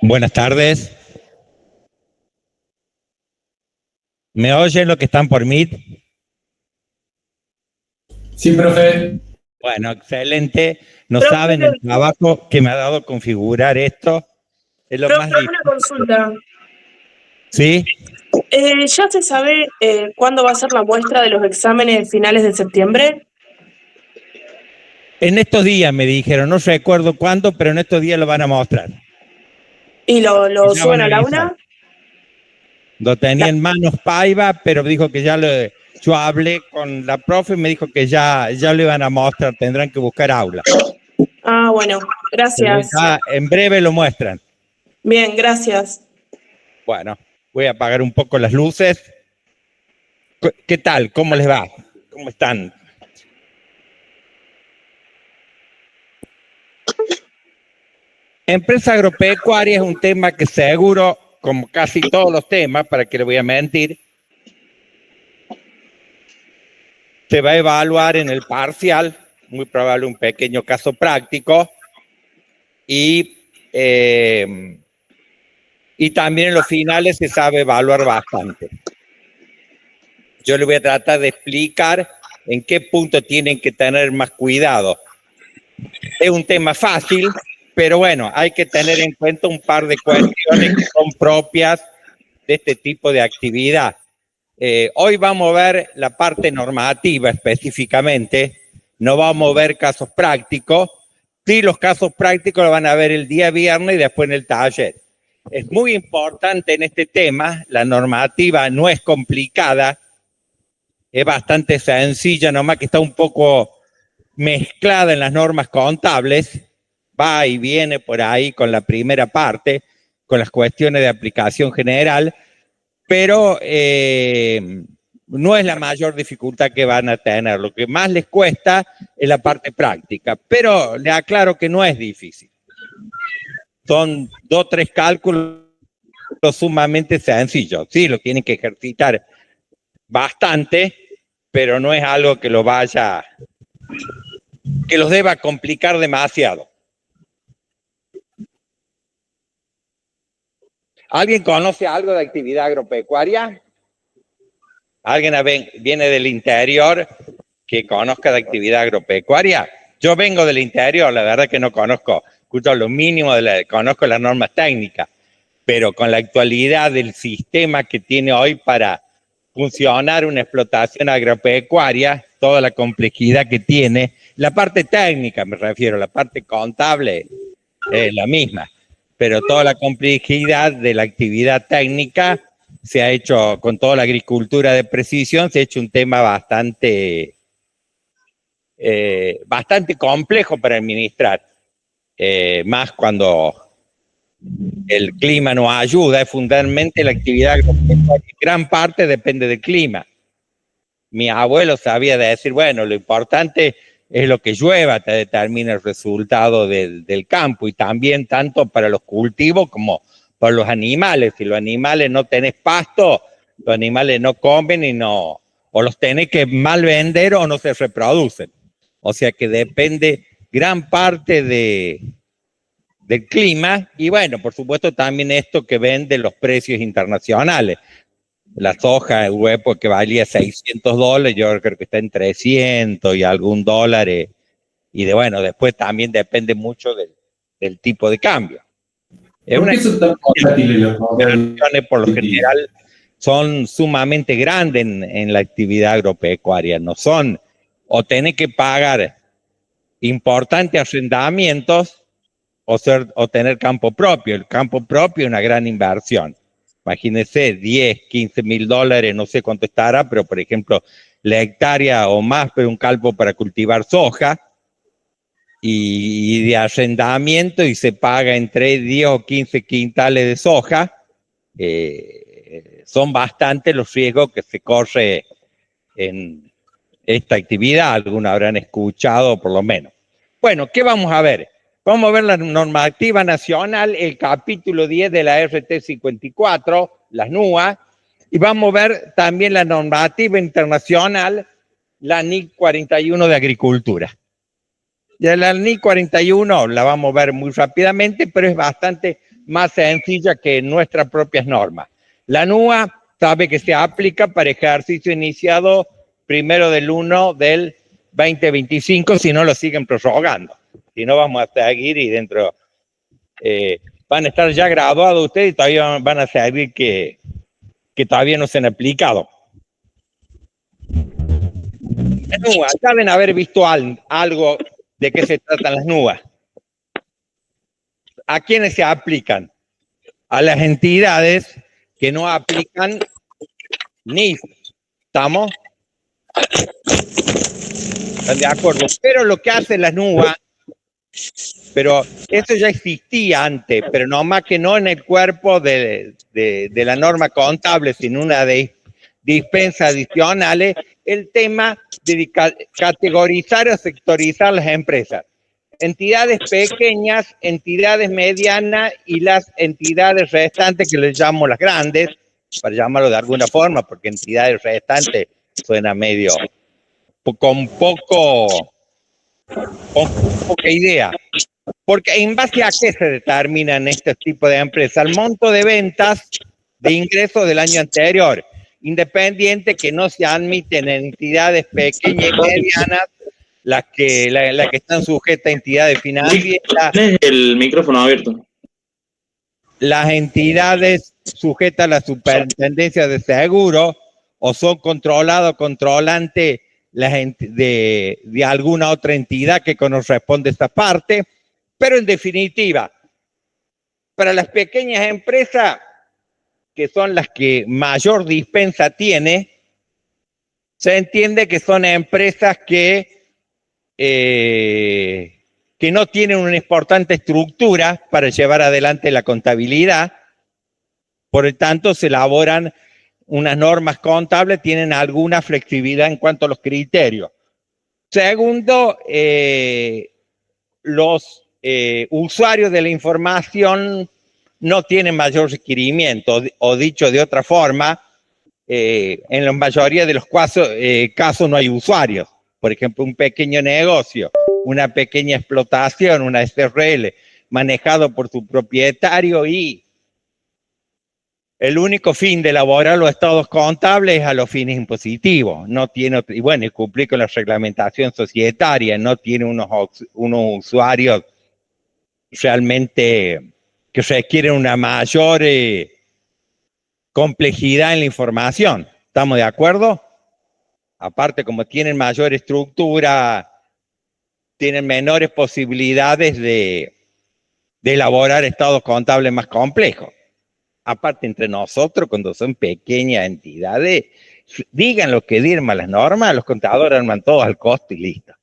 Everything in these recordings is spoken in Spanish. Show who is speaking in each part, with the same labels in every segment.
Speaker 1: Buenas tardes. ¿Me oyen los que están por Meet?
Speaker 2: Sí, profe.
Speaker 1: Bueno, excelente. No saben el trabajo que me ha dado configurar esto. Es lo más difícil.
Speaker 3: Una consulta.
Speaker 1: ¿Sí?
Speaker 3: ¿Ya se sabe cuándo va a ser la muestra de los exámenes finales de septiembre?
Speaker 1: En estos días me dijeron, no recuerdo cuándo, pero en estos días lo van a mostrar.
Speaker 3: ¿Y lo
Speaker 1: Ya
Speaker 3: suben
Speaker 1: van a
Speaker 3: al
Speaker 1: avisar.
Speaker 3: aula?
Speaker 1: Lo tenía en manos Paiva, pero dijo que yo hablé con la profe y me dijo que ya lo iban a mostrar, tendrán que buscar aula.
Speaker 3: Ah, bueno, gracias.
Speaker 1: En breve lo muestran.
Speaker 3: Bien, gracias.
Speaker 1: Bueno, voy a apagar un poco las luces. ¿Qué tal? ¿Cómo les va? ¿Cómo están? Empresa agropecuaria es un tema que seguro, como casi todos los temas, para que le voy a mentir, se va a evaluar en el parcial, muy probable un pequeño caso práctico, y también en los finales se sabe evaluar bastante. Yo le voy a tratar de explicar en qué punto tienen que tener más cuidado. Es un tema fácil, pero bueno, hay que tener en cuenta un par de cuestiones que son propias de este tipo de actividad. Hoy vamos a ver la parte normativa específicamente, no vamos a ver casos prácticos. Sí, los casos prácticos los van a ver el día viernes y después en el taller. Es muy importante en este tema, la normativa no es complicada, es bastante sencilla, nomás que está un poco mezclada en las normas contables, va y viene por ahí con la primera parte, con las cuestiones de aplicación general, pero no es la mayor dificultad que van a tener. Lo que más les cuesta es la parte práctica, pero le aclaro que no es difícil. Son 2 o 3 cálculos sumamente sencillos. Sí, lo tienen que ejercitar bastante, pero no es algo que lo vaya, que los deba complicar demasiado. ¿Alguien conoce algo de actividad agropecuaria? ¿Alguien viene del interior que conozca de actividad agropecuaria? Yo vengo del interior, la verdad que no conozco, escucho lo mínimo, conozco las normas técnicas, pero con la actualidad del sistema que tiene hoy para funcionar una explotación agropecuaria, toda la complejidad que tiene, la parte técnica me refiero, la parte contable es la misma, pero toda la complejidad de la actividad técnica se ha hecho, con toda la agricultura de precisión, se ha hecho un tema bastante complejo para administrar, más cuando el clima nos ayuda. Es fundamentalmente la actividad agropecuaria, gran parte depende del clima. Mi abuelo sabía decir, bueno, lo importante es lo que llueva, te determina el resultado del campo, y también tanto para los cultivos como para los animales. Si los animales no tenés pasto, los animales no comen o los tenés que mal vender o no se reproducen. O sea que depende gran parte del clima, y bueno, por supuesto también esto que vende los precios internacionales. La soja en una época que valía $600, yo creo que está en 300 y algún dólar, y bueno, después también depende mucho del tipo de cambio.
Speaker 2: ¿Por qué son tan volátiles los
Speaker 1: operaciones por lo general son sumamente grandes en la actividad agropecuaria, no son, o tenés que pagar importantes arrendamientos o tener campo propio. El campo propio es una gran inversión. Imagínense, 10, 15 mil dólares, no sé cuánto estará, pero por ejemplo, la hectárea o más, pero un campo para cultivar soja, y de arrendamiento, y se paga entre 10 o 15 quintales de soja. Son bastantes los riesgos que se corre en esta actividad, algunos habrán escuchado por lo menos. Bueno, ¿qué vamos a ver? Vamos a ver la normativa nacional, el capítulo 10 de la RT 54, las NUA, y vamos a ver también la normativa internacional, la NIC 41 de agricultura. Ya la NI 41 la vamos a ver muy rápidamente, pero es bastante más sencilla que nuestras propias normas. La NUA sabe que se aplica para ejercicio iniciado 1/1/2025, si no lo siguen prorrogando. Si no, vamos a seguir y dentro van a estar ya graduados ustedes y todavía van a seguir que todavía no se han aplicado. Las NUA, ya deben haber visto algo de qué se tratan las NUA. ¿A quiénes se aplican? A las entidades que no aplican NIF. ¿Estamos? ¿Están de acuerdo? Pero lo que hace las NUA, pero eso ya existía antes, pero nomás que no en el cuerpo de la norma contable, sino una de dispensas adicionales, el tema de categorizar o sectorizar las empresas. Entidades pequeñas, entidades medianas y las entidades restantes que les llamo las grandes, para llamarlo de alguna forma, porque entidades restantes suena medio con poca idea. Porque en base a qué se determinan este tipo de empresas, el monto de ventas de ingresos del año anterior, independiente que no se admiten entidades pequeñas y medianas, las que están sujetas a entidades financieras.
Speaker 4: El micrófono abierto.
Speaker 1: Las entidades sujetas a la superintendencia de seguro o son controladas o controlantes de alguna otra entidad que corresponde a esta parte, pero en definitiva, para las pequeñas empresas, que son las que mayor dispensa tiene, se entiende que son empresas que no tienen una importante estructura para llevar adelante la contabilidad, por lo tanto se elaboran unas normas contables, tienen alguna flexibilidad en cuanto a los criterios. Segundo, los usuarios de la información no tienen mayor requerimiento, o dicho de otra forma, en la mayoría de los casos no hay usuarios. Por ejemplo, un pequeño negocio, una pequeña explotación, una SRL, manejado por su propietario y el único fin de elaborar los estados contables es a los fines impositivos. No tiene, y bueno, y cumplir con la reglamentación societaria, no tiene unos usuarios realmente que requieren una mayor complejidad en la información. ¿Estamos de acuerdo? Aparte, como tienen mayor estructura, tienen menores posibilidades de elaborar estados contables más complejos. Aparte, entre nosotros, cuando son pequeñas entidades, digan lo que digan las normas, los contadores arman todo al costo y listo.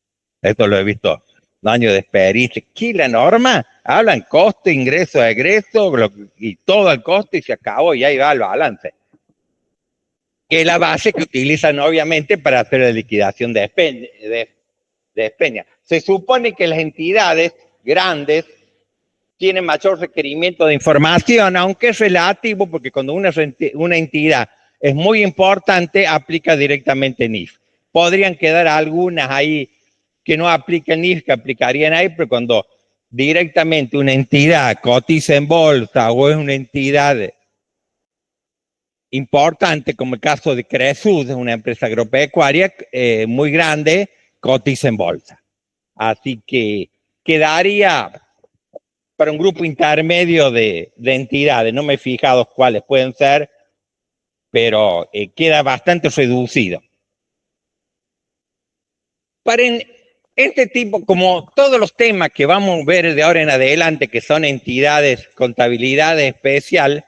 Speaker 1: Esto lo he visto años de experiencia. Aquí la norma hablan costo, ingreso, egreso y todo al costo y se acabó y ahí va el balance. Que es la base que utilizan obviamente para hacer la liquidación de despeña. Se supone que las entidades grandes tienen mayor requerimiento de información, aunque es relativo, porque cuando una entidad es muy importante, aplica directamente NIF. Podrían quedar algunas ahí que no aplican NIF, que aplicarían ahí, pero cuando directamente una entidad cotiza en bolsa o es una entidad importante, como el caso de Cresud, una empresa agropecuaria muy grande, cotiza en bolsa. Así que quedaría para un grupo intermedio de entidades. No me he fijado cuáles pueden ser, pero queda bastante reducido. Para este tipo, como todos los temas que vamos a ver de ahora en adelante, que son entidades, contabilidad especial,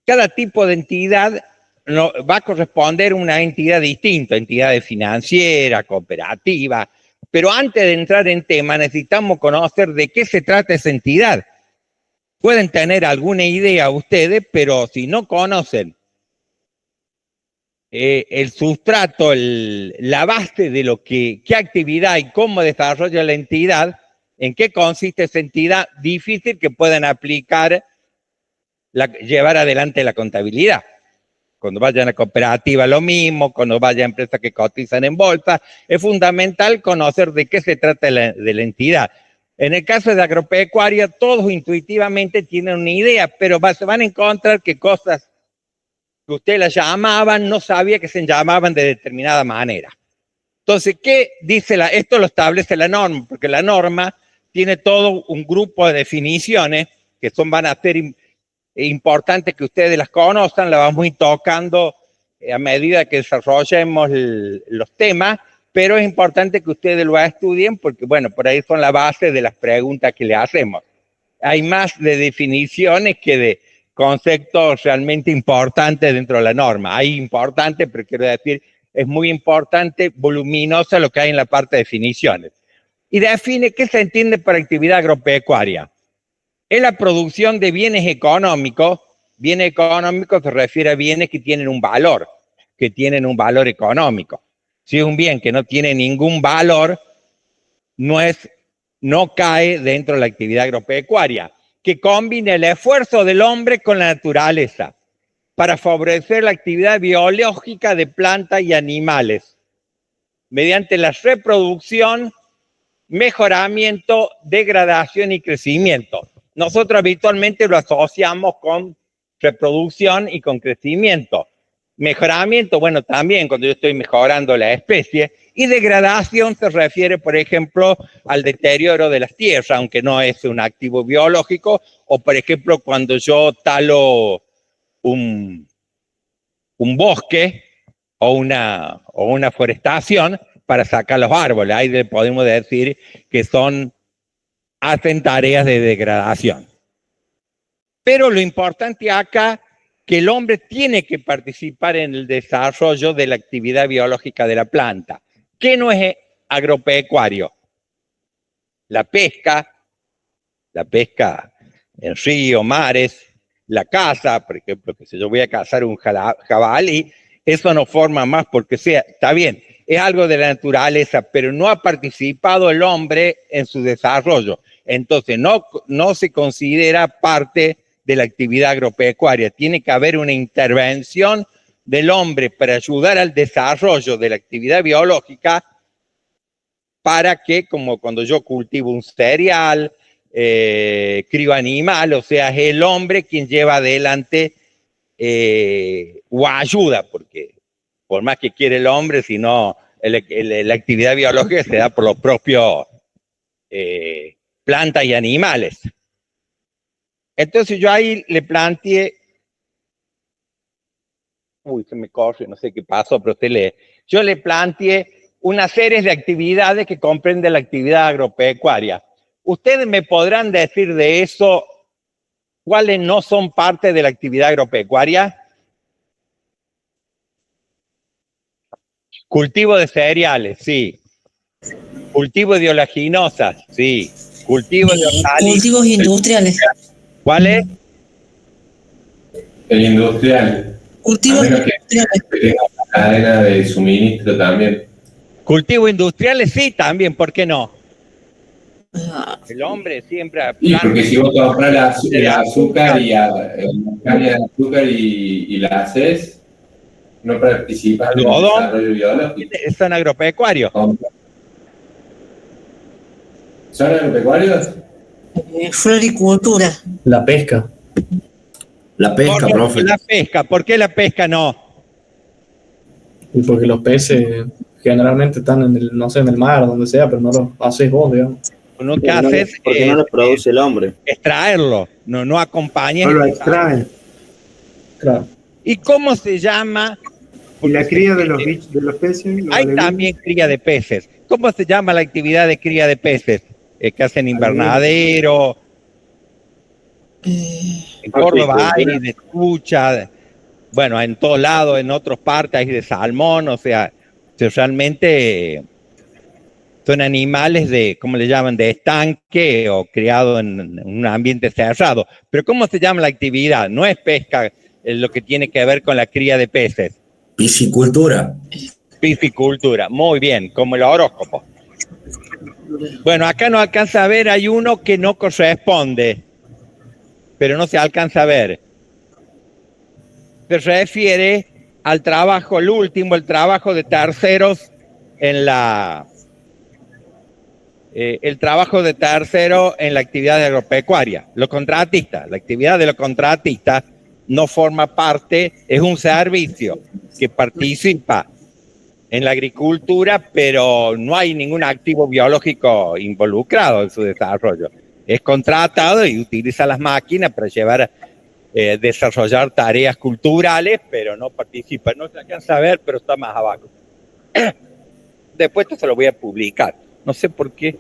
Speaker 1: cada tipo de entidad va a corresponder a una entidad distinta, entidades financieras, cooperativas. Pero antes de entrar en tema, necesitamos conocer de qué se trata esa entidad. Pueden tener alguna idea ustedes, pero si no conocen el sustrato, la base de lo qué actividad y cómo desarrolla la entidad, en qué consiste esa entidad, difícil que puedan aplicar, llevar adelante la contabilidad. Cuando vayan a cooperativa lo mismo, cuando vayan a empresas que cotizan en bolsa, es fundamental conocer de qué se trata de la entidad. En el caso de agropecuaria, todos intuitivamente tienen una idea, pero se van a encontrar que cosas que ustedes las llamaban, no sabía que se llamaban de determinada manera. Entonces, ¿qué dice esto lo establece la norma? Porque la norma tiene todo un grupo de definiciones que van a ser importantes que ustedes las conozcan, las vamos a ir tocando a medida que desarrollemos los temas, pero es importante que ustedes lo estudien porque, bueno, por ahí son la base de las preguntas que le hacemos. Hay más de definiciones que de conceptos realmente importantes dentro de la norma. Hay importantes, pero quiero decir, es muy importante, voluminosa lo que hay en la parte de definiciones. Y define qué se entiende por actividad agropecuaria. Es la producción de bienes económicos. Bienes económicos se refiere a bienes que tienen un valor económico. Si es un bien que no tiene ningún valor, no cae dentro de la actividad agropecuaria, que combina el esfuerzo del hombre con la naturaleza para favorecer la actividad biológica de plantas y animales, mediante la reproducción, mejoramiento, degradación y crecimiento. Nosotros habitualmente lo asociamos con reproducción y con crecimiento. Mejoramiento, bueno, también cuando yo estoy mejorando la especie, y degradación se refiere, por ejemplo, al deterioro de las tierras, aunque no es un activo biológico, o por ejemplo, cuando yo talo un bosque o una forestación para sacar los árboles. Ahí podemos decir que hacen tareas de degradación. Pero lo importante acá que el hombre tiene que participar en el desarrollo de la actividad biológica de la planta. ¿Qué no es agropecuario? La pesca en río, mares, la caza, por ejemplo, que si yo voy a cazar un jabalí, eso no forma más porque está bien, es algo de la naturaleza, pero no ha participado el hombre en su desarrollo. Entonces no se considera parte de la actividad agropecuaria. Tiene que haber una intervención del hombre para ayudar al desarrollo de la actividad biológica para que, como cuando yo cultivo un cereal, crío animal, o sea, es el hombre quien lleva adelante o ayuda, porque por más que quiere el hombre, si no, la actividad biológica se da por los propios plantas y animales. Entonces yo ahí le planteé, se me corre, no sé qué pasó, pero yo le planteé una serie de actividades que comprende la actividad agropecuaria. Ustedes me podrán decir de eso cuáles no son parte de la actividad agropecuaria. Cultivo de cereales, sí. Cultivo de oleaginosas, sí. Cultivo de hortalizas.
Speaker 5: Cultivos industriales.
Speaker 1: ¿Cuál es?
Speaker 2: El industrial.
Speaker 5: Cultivos industriales.
Speaker 2: Que tenga una cadena de suministro también.
Speaker 1: Cultivo industriales, sí, también, ¿por qué no? El hombre siempre...
Speaker 2: Y porque si vos compras el azúcar y la caña de azúcar y la haces, no participas en el desarrollo biológico.
Speaker 1: ¿Son agropecuarios?
Speaker 2: ¿Son agropecuarios?
Speaker 5: Floricultura.
Speaker 6: La pesca. La pesca, profe.
Speaker 1: La pesca, ¿por qué la pesca no?
Speaker 6: Y porque los peces generalmente están en el, no sé, en el mar, donde sea, pero no lo haces vos, digamos.
Speaker 1: Uno que hace
Speaker 7: porque no los produce el hombre.
Speaker 1: Extraerlo, no acompaña.
Speaker 7: No lo extraen.
Speaker 6: Claro.
Speaker 1: ¿Y cómo se llama?
Speaker 7: Y la cría de los peces.
Speaker 1: Hay también cría de peces. ¿Cómo se llama la actividad de cría de peces? Que hacen invernadero. En Córdoba hay de trucha. Bueno, en todos lados, en otras partes hay de salmón. O sea, realmente son animales de, ¿cómo le llaman? De estanque o criados en un ambiente cerrado. Pero ¿cómo se llama la actividad? No es pesca, es lo que tiene que ver con la cría de peces.
Speaker 6: Piscicultura.
Speaker 1: Piscicultura, muy bien, como el horóscopo. Bueno, acá no alcanza a ver, hay uno que no corresponde, pero no se alcanza a ver. se refiere al trabajo, el último, el trabajo de terceros en la... el trabajo de tercero en la actividad agropecuaria. Los contratistas, la actividad de los contratistas no forma parte, es un servicio que participa en la agricultura, pero no hay ningún activo biológico involucrado en su desarrollo. Es contratado y utiliza las máquinas para llevar, desarrollar tareas culturales, pero no participa. No se alcanza a ver, pero está más abajo. Después esto se lo voy a publicar. No sé por qué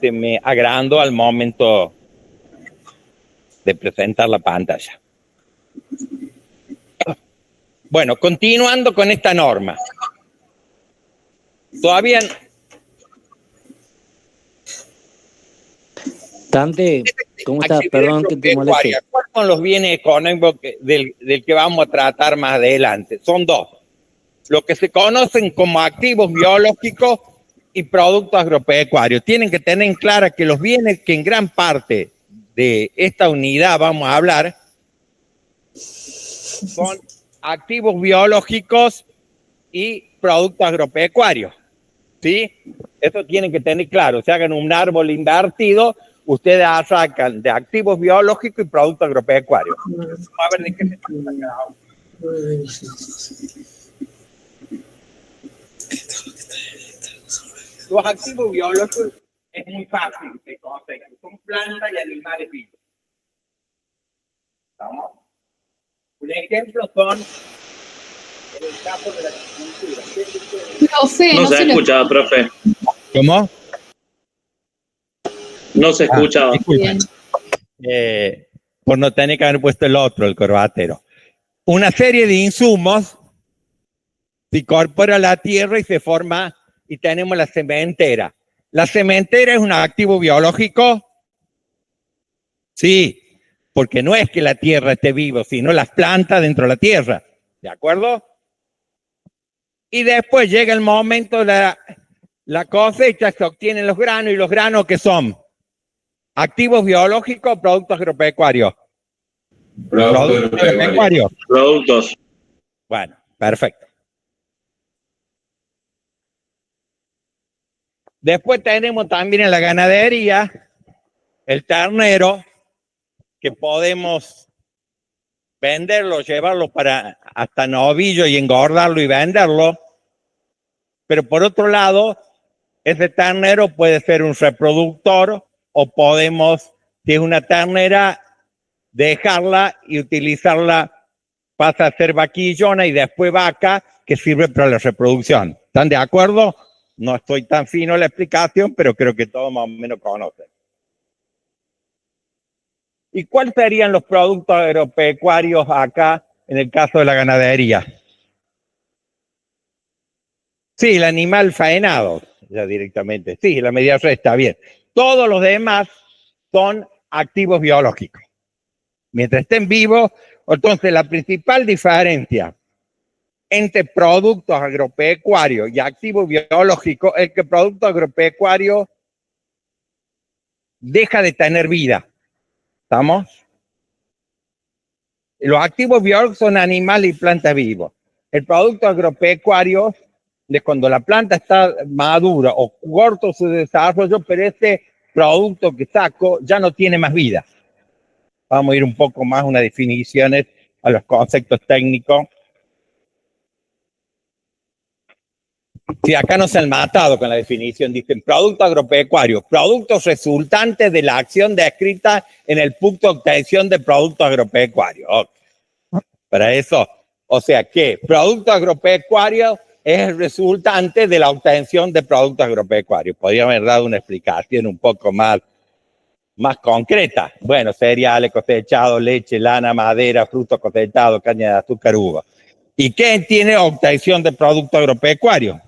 Speaker 1: se me agrandó al momento de presentar la pantalla. Bueno, continuando con esta norma. Todavía...
Speaker 8: Dante, ¿cómo estás? Perdón que te moleste.
Speaker 1: ¿Cuáles son los bienes económicos del que vamos a tratar más adelante? Son dos. Lo que se conocen como activos biológicos y productos agropecuarios. Tienen que tener en clara que los bienes que en gran parte de esta unidad vamos a hablar son activos biológicos y productos agropecuarios. ¿Sí? Eso tienen que tener claro. Si hagan un árbol invertido, ustedes sacan de activos biológicos y productos agropecuarios. Vamos a ver de qué se trata cada uno. Los activos biológicos es muy fácil de conocer. Son plantas y animales vivos. ¿Estamos? Un ejemplo son, en el caso de la agricultura.
Speaker 4: No se escucha, profe.
Speaker 1: ¿Cómo?
Speaker 4: No se escucha.
Speaker 1: Por no tener que haber puesto el otro, el corbatero. Una serie de insumos se incorpora a la tierra y se forma, y tenemos la sementera. ¿La sementera es un activo biológico? Sí, porque no es que la tierra esté viva, sino las plantas dentro de la tierra. ¿De acuerdo? Y después llega el momento de la cosecha, se obtienen los granos, y los granos ¿qué son? Activos biológicos, productos agropecuarios. Productos agropecuarios.
Speaker 4: Productos.
Speaker 1: Bueno, perfecto. Después tenemos también en la ganadería el ternero, que podemos venderlo, llevarlo para hasta novillo y engordarlo y venderlo. Pero por otro lado, ese ternero puede ser un reproductor, o podemos, si es una ternera, dejarla y utilizarla, pasa a ser vaquillona y después vaca, que sirve para la reproducción. ¿Están de acuerdo? No estoy tan fino en la explicación, pero creo que todos más o menos conocen. ¿Y cuáles serían los productos agropecuarios acá en el caso de la ganadería? Sí, el animal faenado, ya directamente. Sí, la media res está bien. Todos los demás son activos biológicos. Mientras estén vivos, entonces la principal diferencia entre productos agropecuarios y activos biológicos es que el producto agropecuario deja de tener vida. ¿Estamos? Los activos biológicos son animales y plantas vivos. El producto agropecuario es cuando la planta está madura o corto su desarrollo, pero ese producto que saco ya no tiene más vida. Vamos a ir un poco más a unas definiciones, a los conceptos técnicos. Si acá no se han matado con la definición, dicen producto agropecuario, productos resultantes de la acción descrita en el punto de obtención de producto agropecuario. Okay. Para eso, o sea que producto agropecuario es el resultante de la obtención de productos agropecuarios. Podría haber dado una explicación un poco más concreta. Bueno, cereales cosechados, leche, lana, madera, frutos cosechados, caña de azúcar, uva. ¿Y qué tiene obtención de producto agropecuario?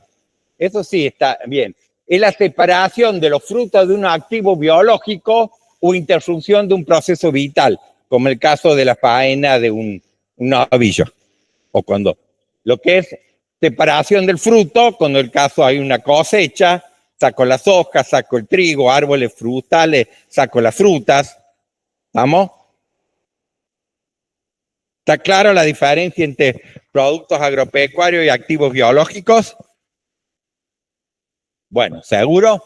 Speaker 1: Eso sí está bien. Es la separación de los frutos de un activo biológico o interrupción de un proceso vital, como el caso de la faena de un novillo. O cuando lo que es separación del fruto, cuando en el caso hay una cosecha, saco las hojas, saco el trigo, árboles frutales, saco las frutas. ¿Vamos? ¿Está clara la diferencia entre productos agropecuarios y activos biológicos? Bueno, ¿seguro?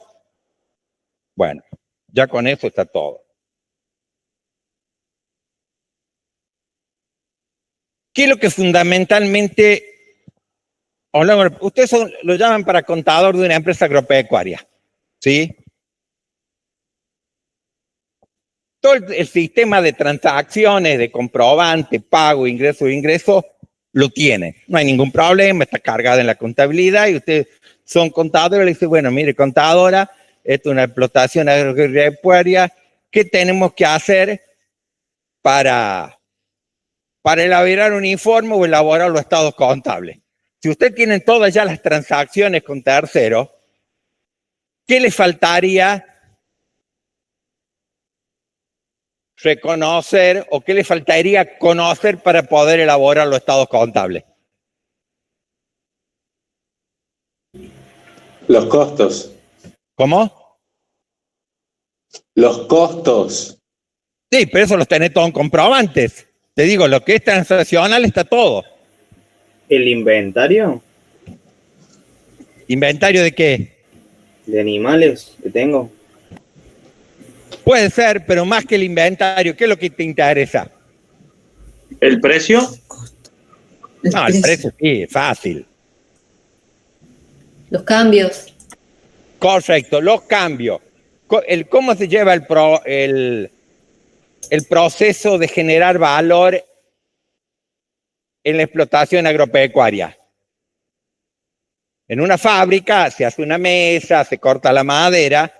Speaker 1: Bueno, ya con eso está todo. ¿Qué es lo que fundamentalmente... Ustedes lo llaman para contador de una empresa agropecuaria, ¿sí? Todo el sistema de transacciones, de comprobante, pago, ingreso, lo tiene. No hay ningún problema, está cargado en la contabilidad y ustedes son contadores y le dicen, bueno, mire, contadora, esto es una explotación agropecuaria, ¿qué tenemos que hacer para elaborar un informe o elaborar los estados contables? Si usted tiene todas ya las transacciones con terceros, ¿qué le faltaría reconocer o qué le faltaría conocer para poder elaborar los estados contables?
Speaker 2: Los costos.
Speaker 1: ¿Cómo?
Speaker 2: Los costos.
Speaker 1: Sí, pero eso los tenés todos en comprobantes. Te digo, lo que es transaccional está todo.
Speaker 7: ¿El inventario
Speaker 1: ¿Inventario de qué?
Speaker 7: de animales que tengo?
Speaker 1: Puede ser, pero más que el inventario, ¿qué es lo que te interesa?
Speaker 4: ¿El precio?
Speaker 1: No, el precio sí, es fácil.
Speaker 9: Los cambios.
Speaker 1: Correcto, los cambios. ¿Cómo se lleva el proceso de generar valor en la explotación agropecuaria? En una fábrica se hace una mesa, se corta la madera.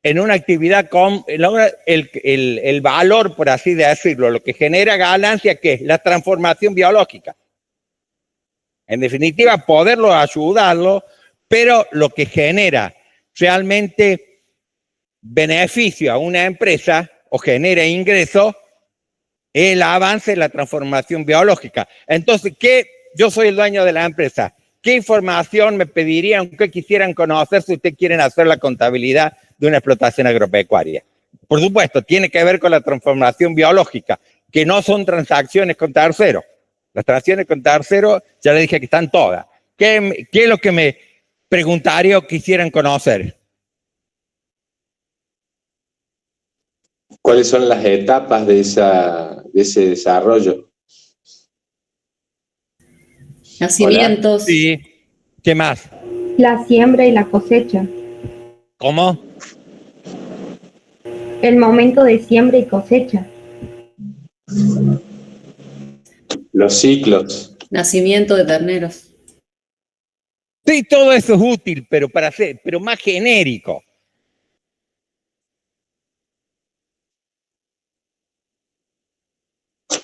Speaker 1: En una actividad el valor, por así decirlo, lo que genera ganancia, ¿qué es? La transformación biológica. En definitiva, poderlo ayudarlo, pero lo que genera realmente beneficio a una empresa o genera ingresos es el avance en la transformación biológica. Entonces, yo soy el dueño de la empresa. ¿Qué información me pedirían, qué quisieran conocer si ustedes quieren hacer la contabilidad de una explotación agropecuaria? Por supuesto, tiene que ver con la transformación biológica, que no son transacciones con terceros. Las transacciones con terceros, ya les dije que están todas. ¿Qué es lo que me preguntaría o quisieran conocer?
Speaker 2: ¿Cuáles son las etapas de ese desarrollo?
Speaker 9: Nacimientos.
Speaker 1: Sí. ¿Qué más?
Speaker 10: La siembra y la cosecha.
Speaker 1: ¿Cómo?
Speaker 10: El momento de siembra y cosecha.
Speaker 2: Los ciclos.
Speaker 9: Nacimiento de terneros.
Speaker 1: Sí, todo eso es útil, pero pero más genérico.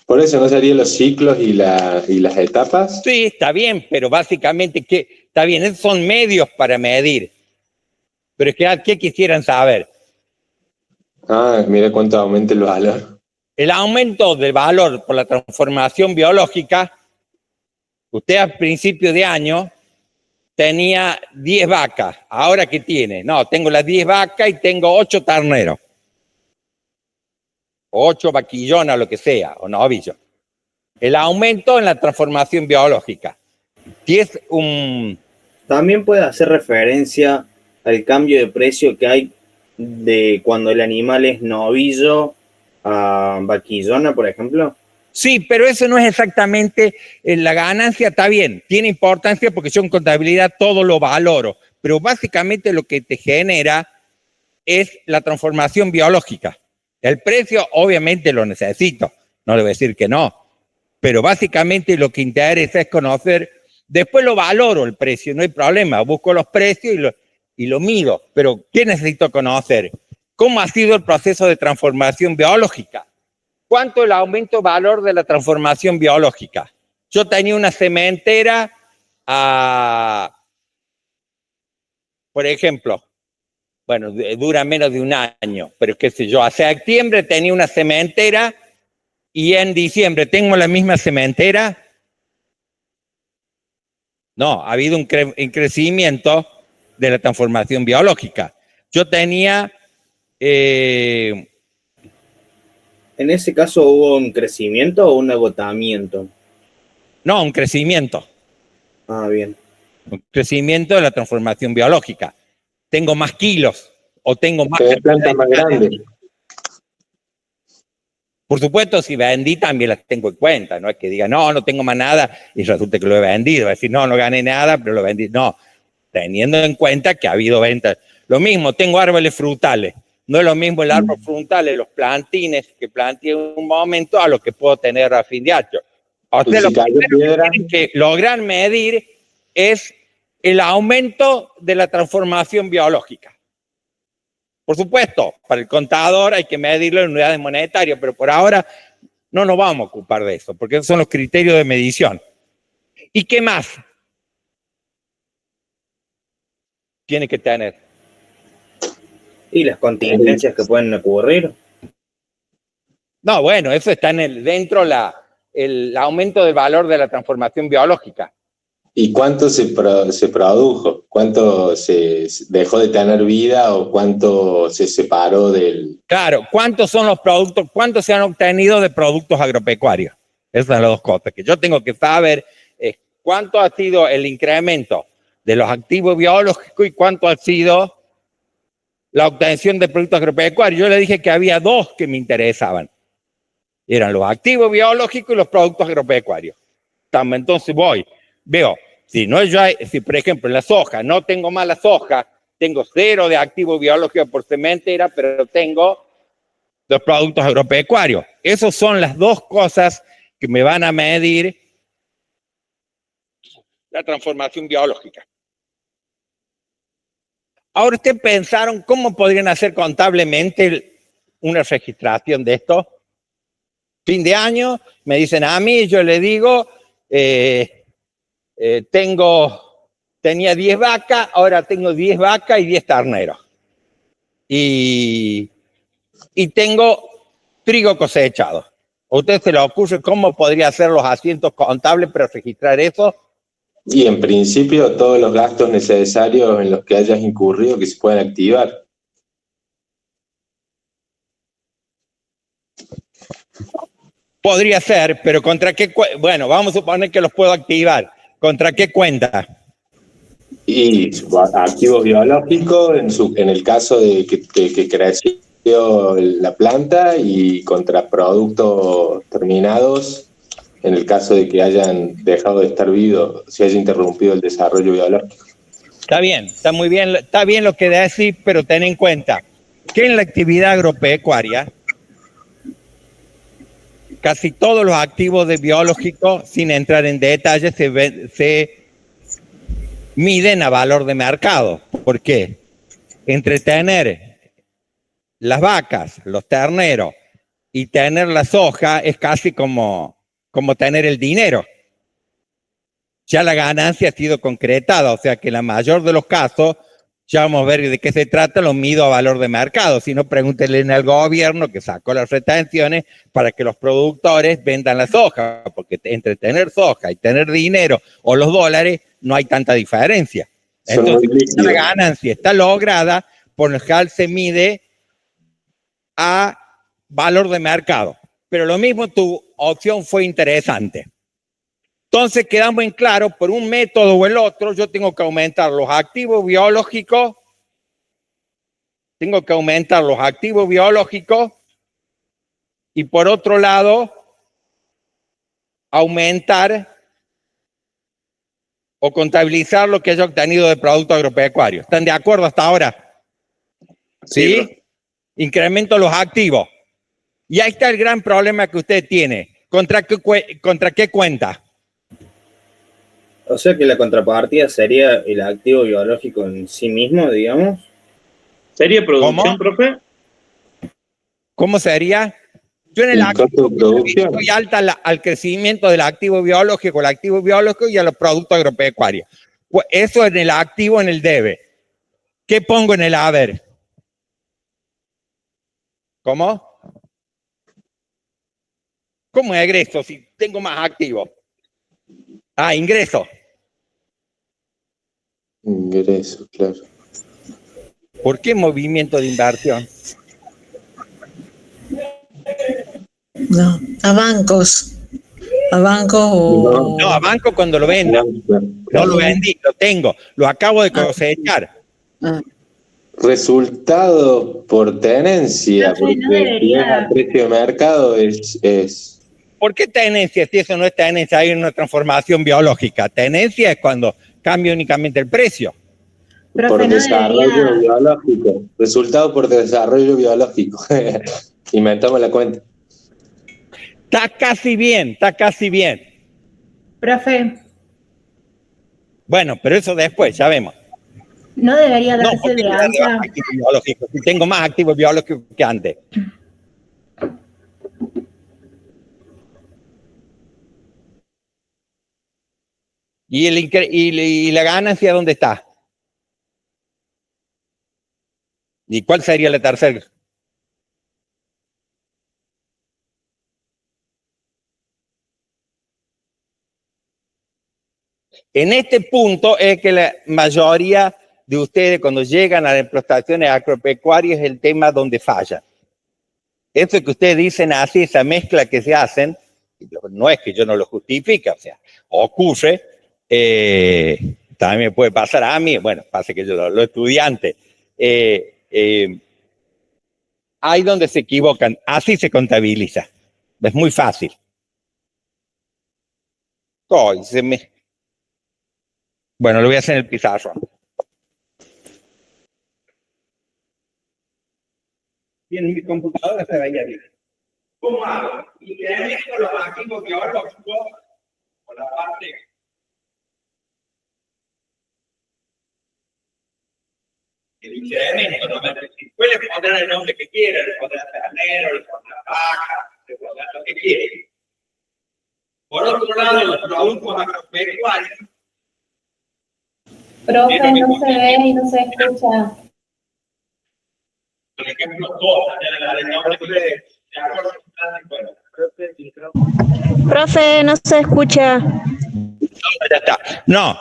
Speaker 2: ¿Por eso no serían los ciclos y las etapas?
Speaker 1: Sí, está bien, pero básicamente, está bien, esos son medios para medir. Pero es que, ¿qué quisieran saber?
Speaker 2: Mira cuánto aumenta el valor.
Speaker 1: El aumento del valor por la transformación biológica, usted al principio de año tenía 10 vacas. ¿Ahora qué tiene? No, tengo las 10 vacas y tengo 8 terneros. 8 vaquillonas, lo que sea, o novillos. El aumento en la transformación biológica. Si es
Speaker 7: También puede hacer referencia al cambio de precio que hay de cuando el animal es novillo a vaquillona, por ejemplo.
Speaker 1: Sí, pero eso no es exactamente la ganancia, está bien, tiene importancia porque yo en contabilidad todo lo valoro, pero básicamente lo que te genera es la transformación biológica. El precio obviamente lo necesito, no le voy a decir que no, pero básicamente lo que interesa es conocer, después lo valoro el precio, no hay problema, busco los precios y lo mido, pero ¿qué necesito conocer? ¿Cómo ha sido el proceso de transformación biológica? ¿Cuánto es el aumento de valor de la transformación biológica? Yo tenía una cementera por ejemplo, bueno, dura menos de un año, pero qué sé yo, a septiembre tenía una cementera y en diciembre tengo la misma cementera. No, ha habido un crecimiento de la transformación biológica. Yo tenía
Speaker 7: En ese caso, ¿hubo un crecimiento o un agotamiento?
Speaker 1: No, un crecimiento.
Speaker 7: Ah, bien.
Speaker 1: Un crecimiento de la transformación biológica. Tengo más kilos o tengo más...
Speaker 11: plantas más grandes.
Speaker 1: Por supuesto, si vendí también las tengo en cuenta, no es que diga, no tengo más nada y resulta que lo he vendido. Es decir, no gané nada, pero lo vendí. No, teniendo en cuenta que ha habido ventas. Lo mismo, tengo árboles frutales. No es lo mismo el árbol frutal de los plantines que planteé en un momento a lo que puedo tener a fin de año. O sea, lo primero que tienen que lograr medir es el aumento de la transformación biológica. Por supuesto, para el contador hay que medirlo en unidades monetarias, pero por ahora no nos vamos a ocupar de eso, porque esos son los criterios de medición. ¿Y qué más tiene que tener?
Speaker 7: ¿Y las contingencias que pueden ocurrir?
Speaker 1: No, bueno, eso está dentro el aumento del valor de la transformación biológica.
Speaker 11: ¿Y cuánto se produjo? ¿Cuánto se dejó de tener vida o cuánto se separó del...?
Speaker 1: Claro, ¿cuántos son los productos, cuántos se han obtenido de productos agropecuarios? Esas son las dos cosas que yo tengo que saber, es cuánto ha sido el incremento de los activos biológicos y cuánto ha sido la obtención de productos agropecuarios. Yo le dije que había dos que me interesaban. Eran los activos biológicos y los productos agropecuarios. Entonces veo, si por ejemplo en la soja no tengo más la soja, tengo 0 de activo biológico por sementera, pero tengo los productos agropecuarios. Esas son las dos cosas que me van a medir la transformación biológica. Ahora, ¿ustedes pensaron cómo podrían hacer contablemente una registración de esto? Fin de año, me dicen a mí, yo le digo... tenía 10 vacas, ahora tengo 10 vacas y 10 terneros. Y tengo trigo cosechado. ¿A usted se le ocurre cómo podría hacer los asientos contables para registrar eso?
Speaker 11: Y en principio todos los gastos necesarios en los que hayas incurrido que se pueden activar.
Speaker 1: Podría ser, pero ¿contra qué? Bueno, vamos a suponer que los puedo activar. ¿Contra qué cuenta?
Speaker 11: Y activos biológicos, en el caso de que creció la planta, y contra productos terminados, en el caso de que hayan dejado de estar vivos, se haya interrumpido el desarrollo biológico.
Speaker 1: Está bien, está muy bien, está bien lo que decís, pero ten en cuenta que en la actividad agropecuaria, casi todos los activos biológicos, sin entrar en detalles, se miden a valor de mercado. ¿Por qué? Entre tener las vacas, los terneros y tener la soja es casi como tener el dinero. Ya la ganancia ha sido concretada, o sea que en la mayor de los casos, ya vamos a ver de qué se trata, lo mido a valor de mercado. Si no, pregúntenle al gobierno que sacó las retenciones para que los productores vendan la soja, porque entre tener soja y tener dinero o los dólares no hay tanta diferencia. Entonces, la ganancia está lograda, por lo general se mide a valor de mercado. Pero lo mismo, tu opción fue interesante. Entonces quedamos en claro, por un método o el otro, yo tengo que aumentar los activos biológicos, y por otro lado, aumentar o contabilizar lo que haya obtenido de producto agropecuario. ¿Están de acuerdo hasta ahora? ¿Sí? Incremento los activos. Y ahí está el gran problema que usted tiene. ¿Contra qué cuenta?
Speaker 7: O sea que la contrapartida sería el activo biológico en sí mismo, digamos.
Speaker 4: ¿Sería producción, profe?
Speaker 1: ¿Cómo sería? Yo en el activo biológico estoy alta al crecimiento del activo biológico, y a los productos agropecuarios. Pues eso en el activo, en el debe. ¿Qué pongo en el haber? ¿Cómo? ¿Cómo egreso si tengo más activos? Ingreso.
Speaker 11: Ingreso, claro.
Speaker 1: ¿Por qué movimiento de inversión?
Speaker 5: No, a bancos. A bancos o...
Speaker 1: No, a banco cuando lo vendo. No lo vendí, lo tengo. Lo acabo de cosechar.
Speaker 11: Resultado por tenencia,
Speaker 9: Profe,
Speaker 11: porque
Speaker 9: no debería-
Speaker 11: el precio de mercado es...
Speaker 1: ¿Por qué tenencia? Si eso no es tenencia, hay una transformación biológica. Tenencia es cuando cambia únicamente el precio.
Speaker 9: Profe,
Speaker 11: por
Speaker 9: no
Speaker 11: desarrollo
Speaker 9: debería-
Speaker 11: biológico. Resultado por desarrollo biológico. Inventamos la cuenta.
Speaker 1: Está casi bien, está casi bien.
Speaker 9: Profe,
Speaker 1: Bueno, pero eso después, ya vemos.
Speaker 9: no debería
Speaker 1: No,
Speaker 9: darse
Speaker 1: porque
Speaker 9: de
Speaker 1: ya de
Speaker 9: alta.
Speaker 1: activos biológicos. Si tengo más activos biológicos que antes. ¿Y la ganancia dónde está? ¿Y cuál sería la tercera? En este punto es que la mayoría de ustedes cuando llegan a las explotaciones agropecuarias es el tema donde fallan. Eso que ustedes dicen así, esa mezcla que se hacen, no es que yo no lo justifique, o sea, ocurre, también me puede pasar a mí, bueno, pasa que yo los estudiantes, hay donde se equivocan, así se contabiliza, es muy fácil. Bueno, lo voy a hacer en el pizarrón. Y en mi computadora se veía bien. ¿Cómo hago? Incremento los activos biológicos por la parte. El incremento, ¿no? Después le pondrán el nombre que quieran, le pondrán ternero, le pondrán vaca, le pondrán lo que quieran. Por otro lado, los productos agropecuarios.
Speaker 9: Profe, no se ve y no se escucha.
Speaker 1: Por ejemplo, cosas, el nombre que de acuerdo con
Speaker 12: Profe, no se escucha.
Speaker 1: ya está. No.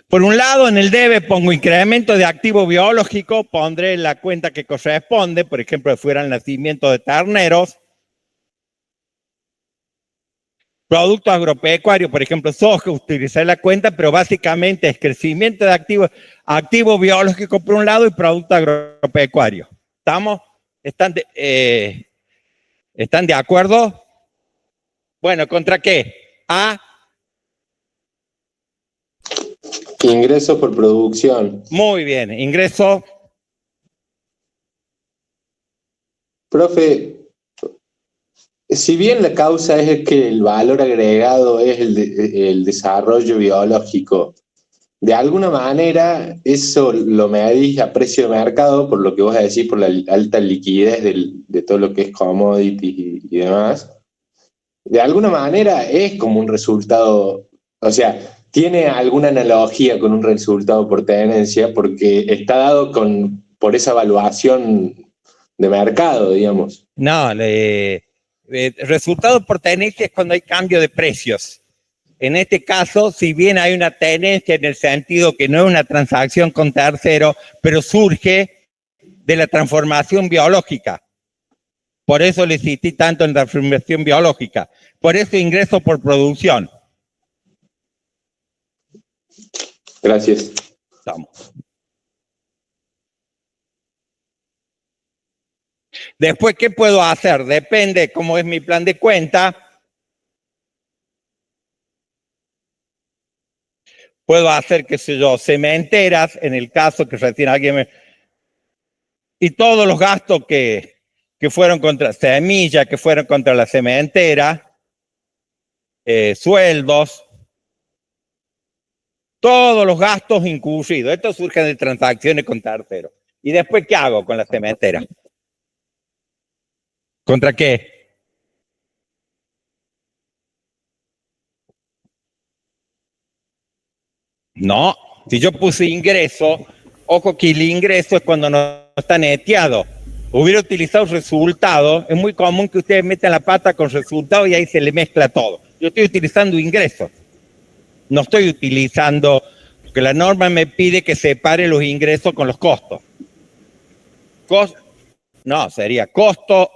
Speaker 1: Por un lado, en el debe pongo incremento de activo biológico, pondré la cuenta que corresponde, por ejemplo, si fuera el nacimiento de terneros. Productos agropecuarios, por ejemplo, soja, utilizar la cuenta, pero básicamente es crecimiento de activo biológico por un lado y producto agropecuario. ¿Estamos? ¿Están de acuerdo? Bueno, ¿contra qué?
Speaker 11: Ingresos por producción.
Speaker 1: Muy bien, ingreso.
Speaker 11: Profe, si bien la causa es que el valor agregado es el desarrollo biológico, de alguna manera eso lo medís a precio de mercado, por lo que vos decís, por la alta liquidez de todo lo que es commodities y demás. De alguna manera es como un resultado, o sea, tiene alguna analogía con un resultado por tenencia, porque está dado por esa evaluación de mercado, digamos.
Speaker 1: No, resultado por tenencia es cuando hay cambio de precios. En este caso, si bien hay una tenencia en el sentido que no es una transacción con tercero, pero surge de la transformación biológica. Por eso le insistí tanto en la transformación biológica. Por eso ingreso por producción.
Speaker 11: Gracias.
Speaker 1: Vamos. Después, ¿qué puedo hacer? Depende cómo es mi plan de cuenta. Puedo hacer, qué sé yo, sementeras, en el caso que recién alguien me... Y todos los gastos que fueron contra semilla, que fueron contra la sementera, sueldos, todos los gastos incurridos. Esto surge de transacciones con terceros. ¿Y después qué hago con la sementera? ¿Contra qué? No, si yo puse ingreso, ojo que el ingreso es cuando no está neteado. Hubiera utilizado resultado, es muy común que ustedes metan la pata con resultado y ahí se le mezcla todo. Yo estoy utilizando ingresos. No estoy utilizando, porque la norma me pide que separe los ingresos con los costos. No, sería costo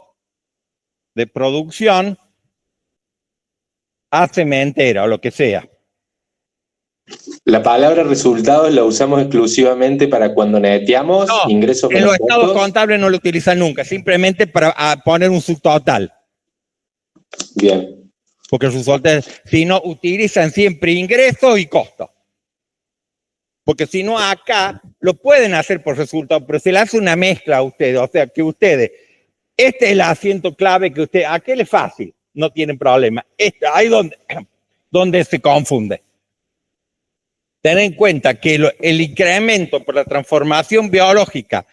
Speaker 1: de producción a cementera o lo que sea.
Speaker 11: La palabra resultados la usamos exclusivamente para cuando neteamos ingresos
Speaker 1: en
Speaker 11: menos
Speaker 1: los estados
Speaker 11: costos.
Speaker 1: contables no lo utilizan nunca, simplemente para poner un subtotal.
Speaker 11: Bien.
Speaker 1: Porque el subtotal, si no, utilizan siempre ingresos y costos. Porque si no, acá lo pueden hacer por resultado, pero se le hace una mezcla a ustedes. O sea, que ustedes, este es el asiento clave que ustedes, aquel es fácil, no tienen problema. Ahí donde se confunde. Ten en cuenta que el incremento por la transformación biológica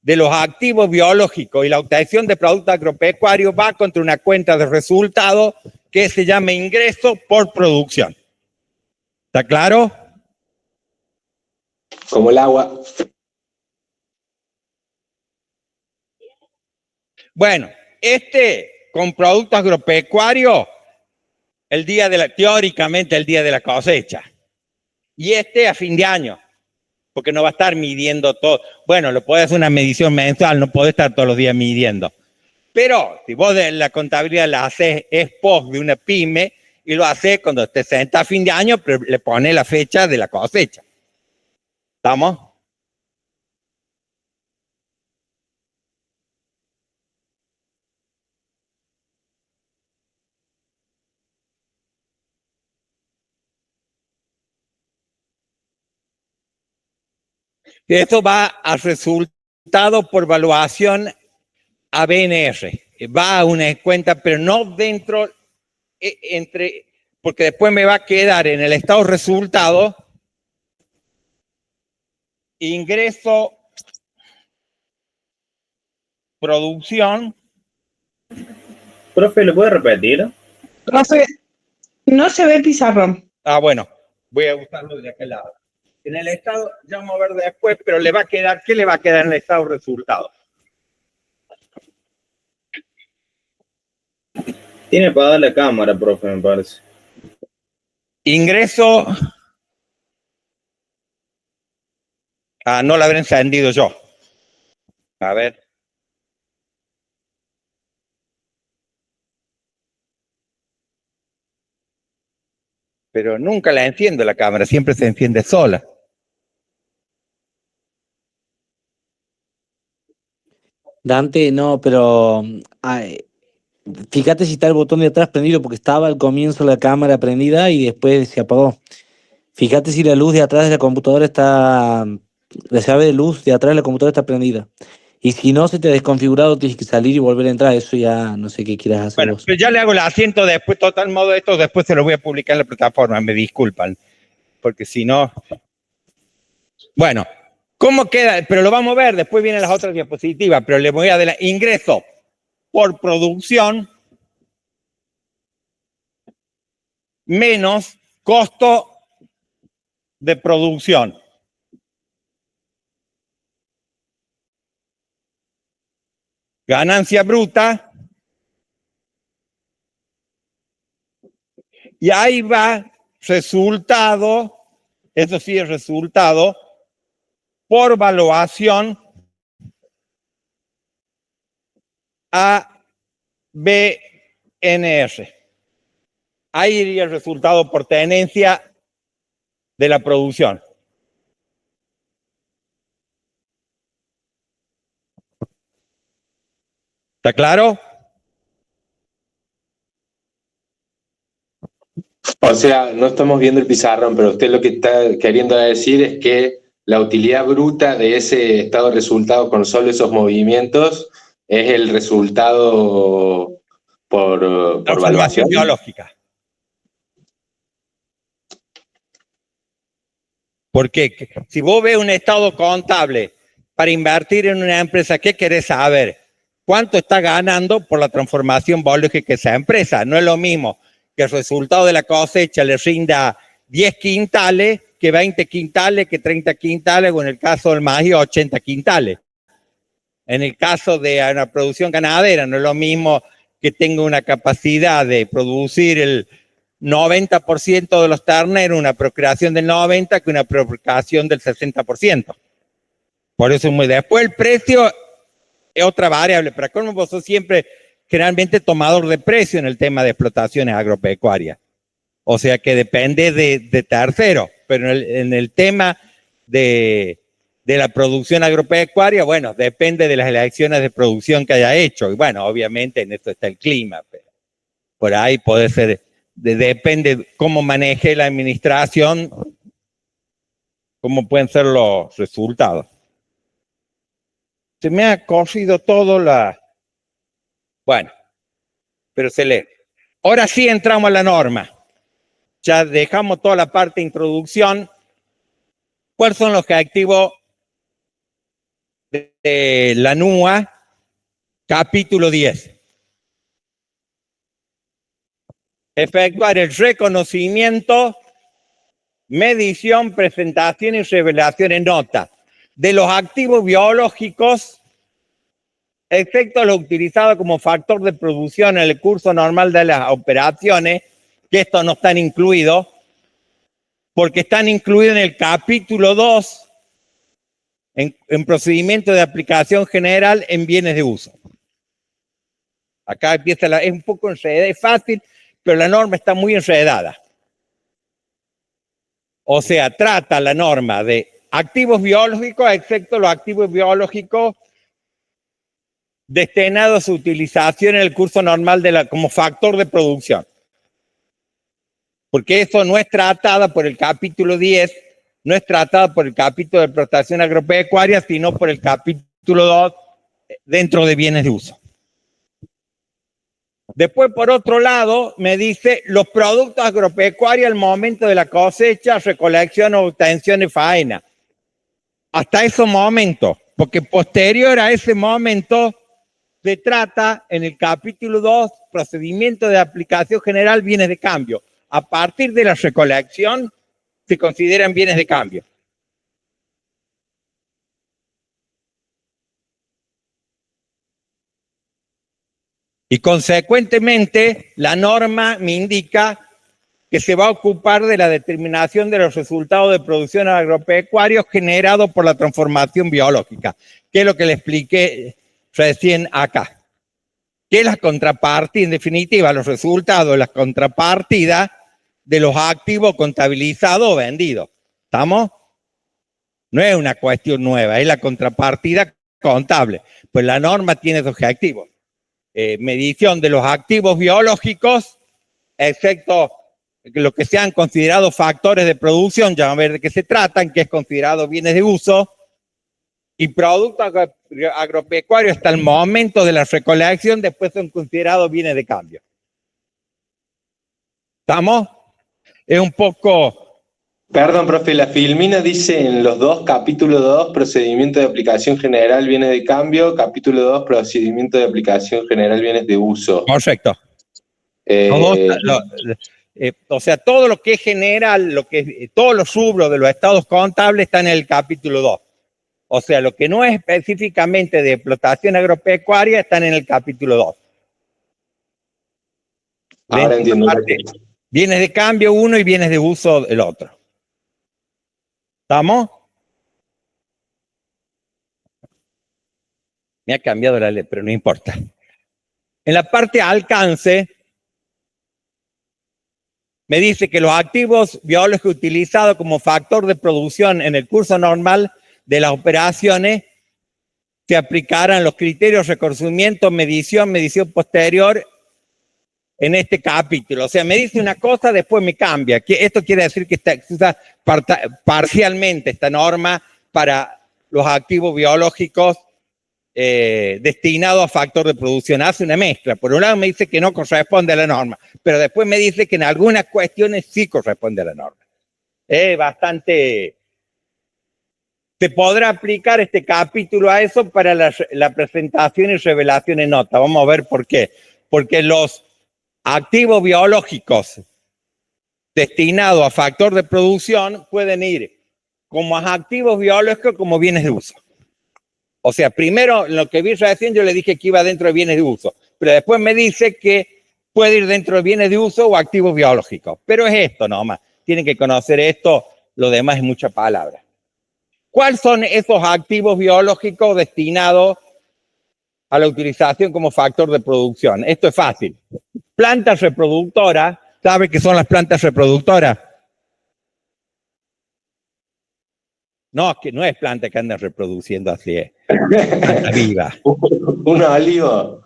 Speaker 1: de los activos biológicos y la obtención de productos agropecuarios va contra una cuenta de resultados que se llama ingreso por producción. ¿Está claro?
Speaker 11: Como el agua.
Speaker 1: Bueno, con productos agropecuarios, teóricamente el día de la cosecha. Y a fin de año, porque no va a estar midiendo todo. Bueno, lo puede hacer una medición mensual, no puede estar todos los días midiendo. Pero si vos de la contabilidad la haces ex post de una pyme y lo haces cuando te senta a fin de año, pero le pone la fecha de la cosecha. ¿Estamos? Esto va al resultado por evaluación a BNR. Va a una cuenta, pero no dentro, porque después me va a quedar en el estado resultado, ingreso, producción.
Speaker 7: Profe, ¿lo puede repetir?
Speaker 3: Profe, no se ve el pizarrón.
Speaker 1: Ah, bueno, voy a usarlo de aquel lado. En el estado, ya vamos a ver después, pero le va a quedar, ¿qué le va a quedar en el estado resultado?
Speaker 7: Tiene apagada la cámara, profe, me parece.
Speaker 1: Ingreso. No la habré encendido yo. A ver. Pero nunca la enciendo la cámara, siempre se enciende sola.
Speaker 8: Dante, no, pero fíjate si está el botón de atrás prendido, porque estaba al comienzo la cámara prendida y después se apagó. Fíjate si la luz de atrás de la computadora está, la llave de luz de atrás de la computadora está prendida. Y si no se te ha desconfigurado, tienes que salir y volver a entrar. Eso ya no sé qué quieras hacer
Speaker 1: Bueno,
Speaker 8: vos.
Speaker 1: pero ya le hago el asiento después, total modo esto, después se lo voy a publicar en la plataforma, me disculpan. Porque si no... Bueno, ¿cómo queda? Pero lo vamos a ver, después vienen las otras diapositivas, pero le voy a dar ingreso por producción menos costo de producción. Ganancia bruta. Y ahí va resultado, eso sí es resultado, por evaluación a BNR. Ahí iría el resultado por tenencia de la producción. ¿Está claro?
Speaker 11: O sea, no estamos viendo el pizarrón, pero usted lo que está queriendo decir es que la utilidad bruta de ese estado de resultado con solo esos movimientos es el resultado por evaluación
Speaker 1: biológica. Porque si vos ves un estado contable para invertir en una empresa, ¿qué querés saber? ¿Cuánto está ganando por la transformación biológica de esa empresa? No es lo mismo que el resultado de la cosecha le rinda 10 quintales, que 20 quintales, que 30 quintales, o en el caso del maíz, 80 quintales. En el caso de una producción ganadera, no es lo mismo que tenga una capacidad de producir el 90% de los terneros, una procreación del 90%, que una procreación del 60%. Por eso, después el precio es otra variable, pero como vos siempre generalmente tomador de precio en el tema de explotaciones agropecuarias. O sea que depende de terceros, pero en el tema de la producción agropecuaria, bueno, depende de las elecciones de producción que haya hecho. Y bueno, obviamente en esto está el clima, pero por ahí puede ser, depende cómo maneje la administración, cómo pueden ser los resultados. Se me ha corrido todo bueno, pero se lee. Ahora sí entramos a la norma. Ya dejamos toda la parte de introducción. ¿Cuáles son los objetivos de la NUA? Capítulo 10. Efectuar el reconocimiento, medición, presentación y revelación en nota de los activos biológicos, excepto los utilizados como factor de producción en el curso normal de las operaciones, que estos no están incluidos, porque están incluidos en el capítulo 2, en procedimiento de aplicación general en bienes de uso. Acá empieza es un poco enredada, es fácil, pero la norma está muy enredada. O sea, trata la norma de activos biológicos, excepto los activos biológicos destinados a su utilización en el curso normal como factor de producción. Porque eso no es tratada por el capítulo 10, no es tratada por el capítulo de explotación agropecuaria, sino por el capítulo 2 dentro de bienes de uso. Después, por otro lado, me dice los productos agropecuarios al momento de la cosecha, recolección, obtención y faena. Hasta ese momento, porque posterior a ese momento se trata en el capítulo 2, procedimiento de aplicación general, bienes de cambio. A partir de la recolección se consideran bienes de cambio. Y consecuentemente, la norma me indica que se va a ocupar de la determinación de los resultados de producción agropecuarios generados por la transformación biológica, que es lo que le expliqué recién acá. Que es la contrapartida, en definitiva, los resultados de la contrapartida de los activos contabilizados o vendidos. ¿Estamos? No es una cuestión nueva, es la contrapartida contable. Pues la norma tiene dos objetivos. Medición de los activos biológicos, excepto lo que sean considerados factores de producción, ya vamos a ver de qué se tratan, que es considerado bienes de uso, y productos agropecuarios hasta el momento de la recolección, después son considerados bienes de cambio. ¿Estamos? Es un poco...
Speaker 11: Perdón, profe, la Filmina dice en los dos, capítulo 2, procedimiento de aplicación general, bienes de cambio, capítulo 2, procedimiento de aplicación general, bienes de uso.
Speaker 1: Correcto. O sea, todo lo que es general, todos los rubros de los estados contables están en el capítulo 2. O sea, lo que no es específicamente de explotación agropecuaria están en el capítulo 2.
Speaker 11: Ahora entiendo.
Speaker 1: Bienes de cambio uno y bienes de uso el otro. ¿Estamos? Me ha cambiado la ley, pero no importa. En la parte alcance, me dice que los activos biológicos utilizados como factor de producción en el curso normal de las operaciones se aplicarán los criterios de reconocimiento, medición posterior en este capítulo. O sea, me dice una cosa, después me cambia. Esto quiere decir que se usa parcialmente esta norma para los activos biológicos destinados a factor de producción. Hace una mezcla. Por un lado me dice que no corresponde a la norma, pero después me dice que en algunas cuestiones sí corresponde a la norma. Es bastante... Se podrá aplicar este capítulo a eso para la presentación y revelación en nota. Vamos a ver por qué. Porque los activos biológicos destinados a factor de producción pueden ir como activos biológicos como bienes de uso. O sea, primero lo que vi recién yo le dije que iba dentro de bienes de uso, pero después me dice que puede ir dentro de bienes de uso o activos biológicos. Pero es esto nomás. Tienen que conocer esto, lo demás es mucha palabra. ¿Cuáles son esos activos biológicos destinados a la utilización como factor de producción. Esto es fácil. Plantas reproductoras, ¿sabe qué son las plantas reproductoras? No, que no es planta que anda reproduciendo así, es planta viva.
Speaker 11: ¿Un olivo?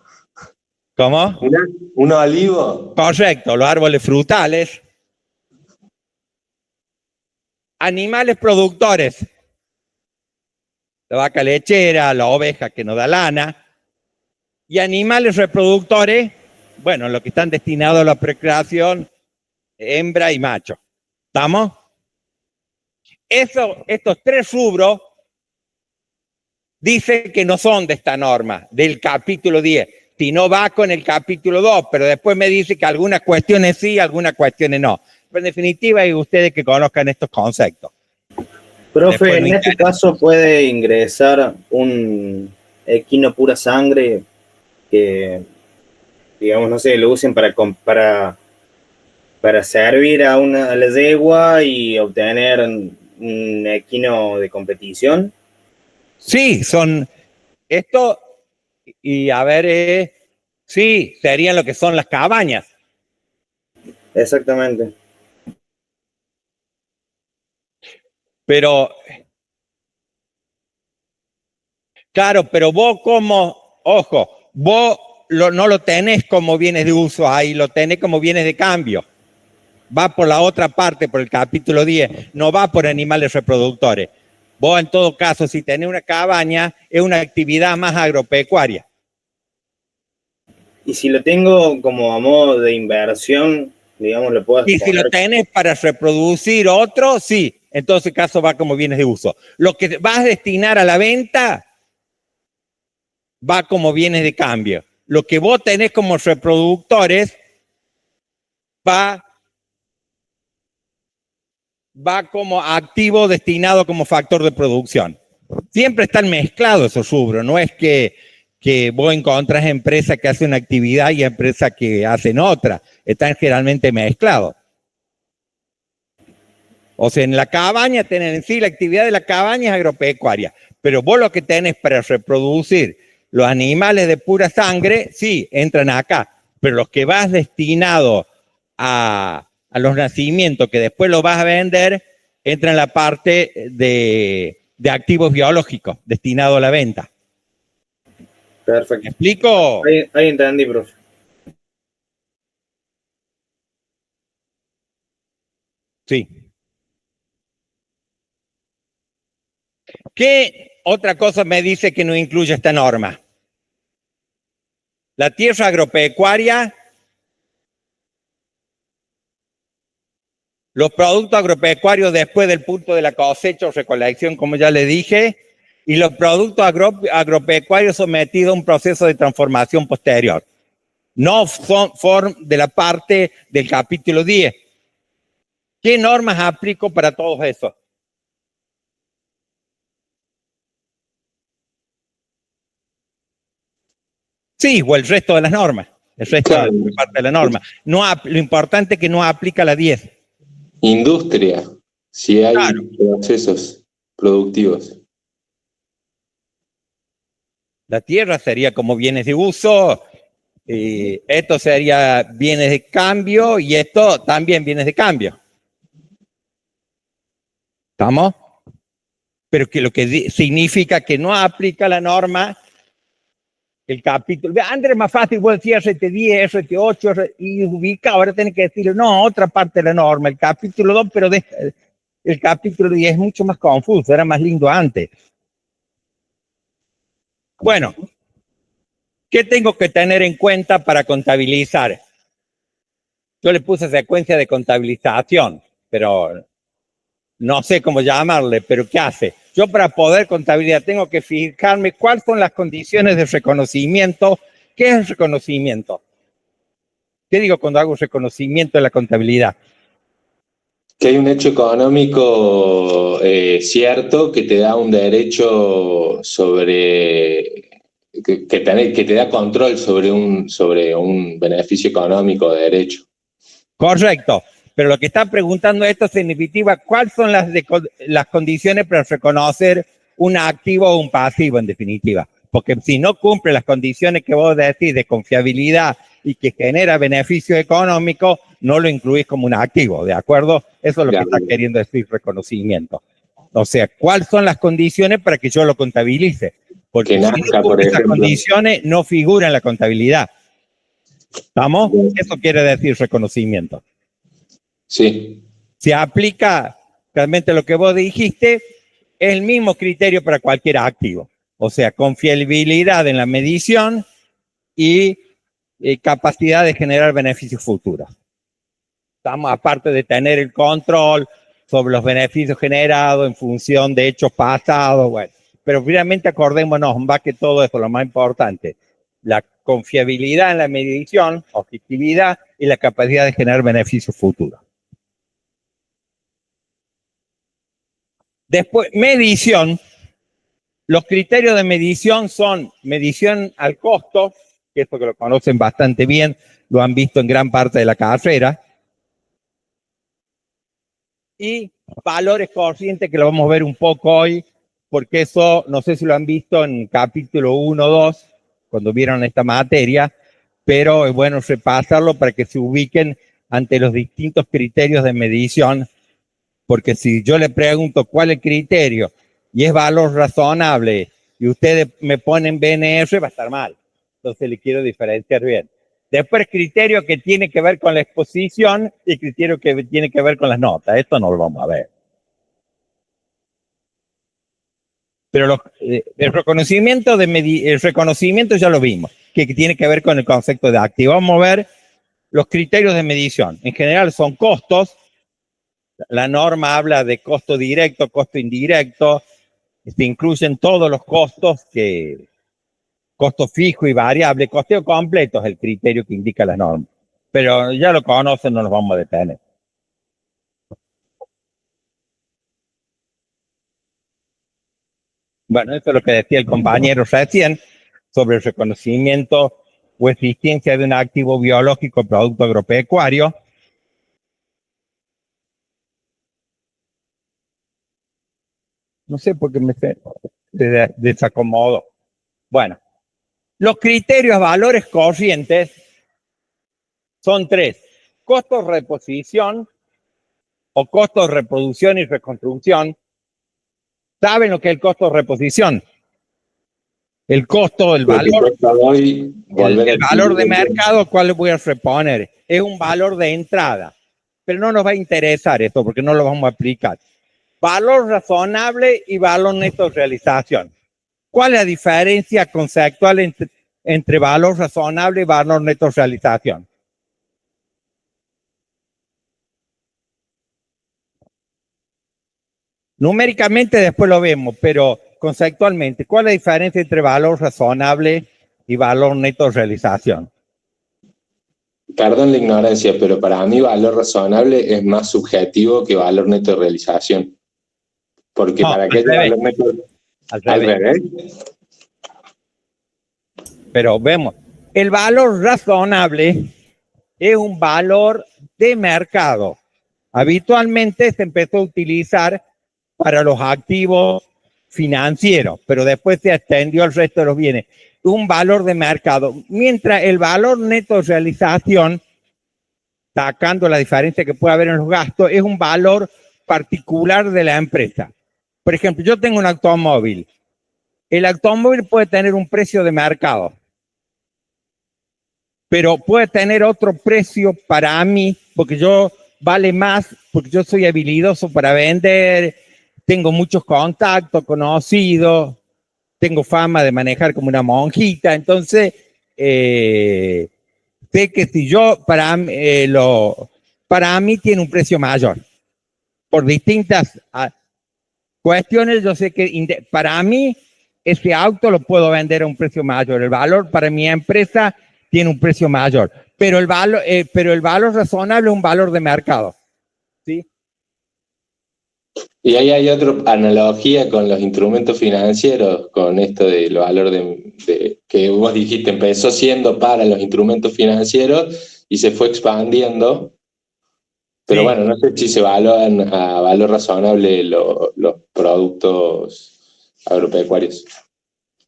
Speaker 1: ¿Cómo?
Speaker 11: ¿Un olivo?
Speaker 1: Correcto, los árboles frutales. Animales productores. La vaca lechera, la oveja que nos da lana. Y animales reproductores, bueno, los que están destinados a la procreación, hembra y macho. ¿Estamos? Estos tres rubros dice que no son de esta norma, del capítulo 10, sino va con el capítulo 2, pero después me dice que algunas cuestiones sí, algunas cuestiones no. Pero en definitiva, hay ustedes que conozcan estos conceptos.
Speaker 7: Profe, en este caso puede ingresar un equino pura sangre que, digamos, no sé, lo usen para servir a la yegua y obtener un equino de competición.
Speaker 1: Sí, son esto, y a ver, sí, serían lo que son las cabañas.
Speaker 7: Exactamente.
Speaker 1: Pero, claro, pero vos como, ojo, vos no lo tenés como bienes de uso ahí, lo tenés como bienes de cambio. Va por la otra parte, por el capítulo 10, no va por animales reproductores. Vos, en todo caso, si tenés una cabaña, es una actividad más agropecuaria.
Speaker 7: Y si lo tengo como a modo de inversión, digamos, lo puedo...
Speaker 1: Y si lo tenés para reproducir otro, sí. En todo ese caso va como bienes de uso. Lo que vas a destinar a la venta va como bienes de cambio. Lo que vos tenés como reproductores va como activo destinado como factor de producción. Siempre están mezclados esos rubros, no es que vos encontrás empresas que hacen una actividad y empresas que hacen otra, están generalmente mezclados. O sea, en la cabaña tenés en sí, la actividad de la cabaña es agropecuaria, pero vos lo que tenés para reproducir los animales de pura sangre, sí, entran acá, pero los que vas destinado a los nacimientos que después los vas a vender, entra en la parte de activos biológicos destinado a la venta.
Speaker 7: Perfecto.
Speaker 1: ¿Me explico?
Speaker 7: Ahí entendí, profe.
Speaker 1: Sí. ¿Qué otra cosa me dice que no incluye esta norma? La tierra agropecuaria, los productos agropecuarios después del punto de la cosecha o recolección, como ya le dije, y los productos agropecuarios sometidos a un proceso de transformación posterior. No son de la parte del capítulo 10. ¿Qué normas aplico para todos esos? Sí, o el resto de las normas. El resto de la parte de la norma. No, lo importante es que no aplica la 10.
Speaker 11: Industria, si hay procesos productivos.
Speaker 1: La tierra sería como bienes de uso, esto sería bienes de cambio y esto también bienes de cambio. ¿Estamos? Pero que lo que significa que no aplica la norma, el capítulo. Andrés, más fácil, vos decías RT10, RT8, y ubica, ahora tenés que decirle, no, otra parte de la norma, el capítulo 2, pero el capítulo 10 es mucho más confuso, era más lindo antes. Bueno, ¿qué tengo que tener en cuenta para contabilizar? Yo le puse secuencia de contabilización, pero no sé cómo llamarle, pero ¿qué hace? Yo para poder contabilizar tengo que fijarme cuáles son las condiciones de reconocimiento. ¿Qué es el reconocimiento? ¿Qué digo cuando hago reconocimiento de la contabilidad?
Speaker 11: Que hay un hecho económico cierto que te da un derecho sobre... Que te da control sobre un beneficio económico de derecho.
Speaker 1: Correcto. Pero lo que está preguntando esto es, en definitiva, ¿cuáles son las condiciones para reconocer un activo o un pasivo, en definitiva? porque si no cumple las condiciones que vos decís de confiabilidad y que genera beneficio económico, no lo incluís como un activo, ¿de acuerdo? Eso es lo que está queriendo decir reconocimiento. O sea, ¿cuáles son las condiciones para que yo lo contabilice? Porque si no cumple esas condiciones, no figura en la contabilidad. ¿Estamos? Eso quiere decir reconocimiento.
Speaker 11: Sí.
Speaker 1: Se aplica realmente lo que vos dijiste, es el mismo criterio para cualquier activo. O sea, confiabilidad en la medición y capacidad de generar beneficios futuros. Estamos, aparte de tener el control sobre los beneficios generados en función de hechos pasados, bueno. Pero finalmente acordémonos, va que todo eso es lo más importante. La confiabilidad en la medición, objetividad y la capacidad de generar beneficios futuros. Después, medición. Los criterios de medición son medición al costo, que esto que lo conocen bastante bien, lo han visto en gran parte de la carrera, y valores conscientes, que lo vamos a ver un poco hoy, porque eso, no sé si lo han visto en capítulo 1 o 2, cuando vieron esta materia, pero es bueno repasarlo para que se ubiquen ante los distintos criterios de medición, porque si yo le pregunto cuál es el criterio y es valor razonable y ustedes me ponen BNR, va a estar mal. Entonces le quiero diferenciar bien. Después, criterio que tiene que ver con la exposición y criterio que tiene que ver con las notas. Esto no lo vamos a ver. Pero el reconocimiento ya lo vimos, que tiene que ver con el concepto de activo. Vamos a ver los criterios de medición. En general son costos. La norma habla de costo directo, costo indirecto. Se incluyen todos los costos, costo fijo y variable. Costeo completo es el criterio que indica la norma. Pero ya lo conocen, no nos vamos a detener. Bueno, eso es lo que decía el compañero recién sobre el reconocimiento o existencia de un activo biológico producto agropecuario. No sé por qué me desacomodo. Bueno, los criterios, valores corrientes son 3. Costos de reposición o costos de reproducción y reconstrucción. ¿Saben lo que es el costo de reposición? El costo, el valor, el valor de mercado, ¿cuál le voy a reponer? Es un valor de entrada, pero no nos va a interesar esto porque no lo vamos a aplicar. Valor razonable y valor neto de realización. ¿Cuál es la diferencia conceptual entre valor razonable y valor neto de realización? Numéricamente después lo vemos, pero conceptualmente, ¿cuál es la diferencia entre valor razonable y valor neto de realización?
Speaker 11: Perdón la ignorancia, pero para mí valor razonable es más subjetivo que valor neto de realización. Porque para que haya valor neto al revés.
Speaker 1: Pero vemos, el valor razonable es un valor de mercado. Habitualmente se empezó a utilizar para los activos financieros, pero después se extendió al resto de los bienes. Un valor de mercado. Mientras el valor neto de realización, sacando la diferencia que puede haber en los gastos, es un valor particular de la empresa. Por ejemplo, yo tengo un automóvil. El automóvil puede tener un precio de mercado, pero puede tener otro precio para mí, porque yo vale más, porque yo soy habilidoso para vender, tengo muchos contactos, conocidos, tengo fama de manejar como una monjita, entonces sé que si yo, para mí tiene un precio mayor. Por distintas cuestiones, yo sé que para mí ese auto lo puedo vender a un precio mayor. El valor para mi empresa tiene un precio mayor, pero el valor razonable es un valor de mercado. ¿Sí?
Speaker 11: Y ahí hay otra analogía con los instrumentos financieros, con esto del valor que vos dijiste, empezó siendo para los instrumentos financieros y se fue expandiendo. Pero bueno, no sé si se valoran a valor razonable los productos agropecuarios.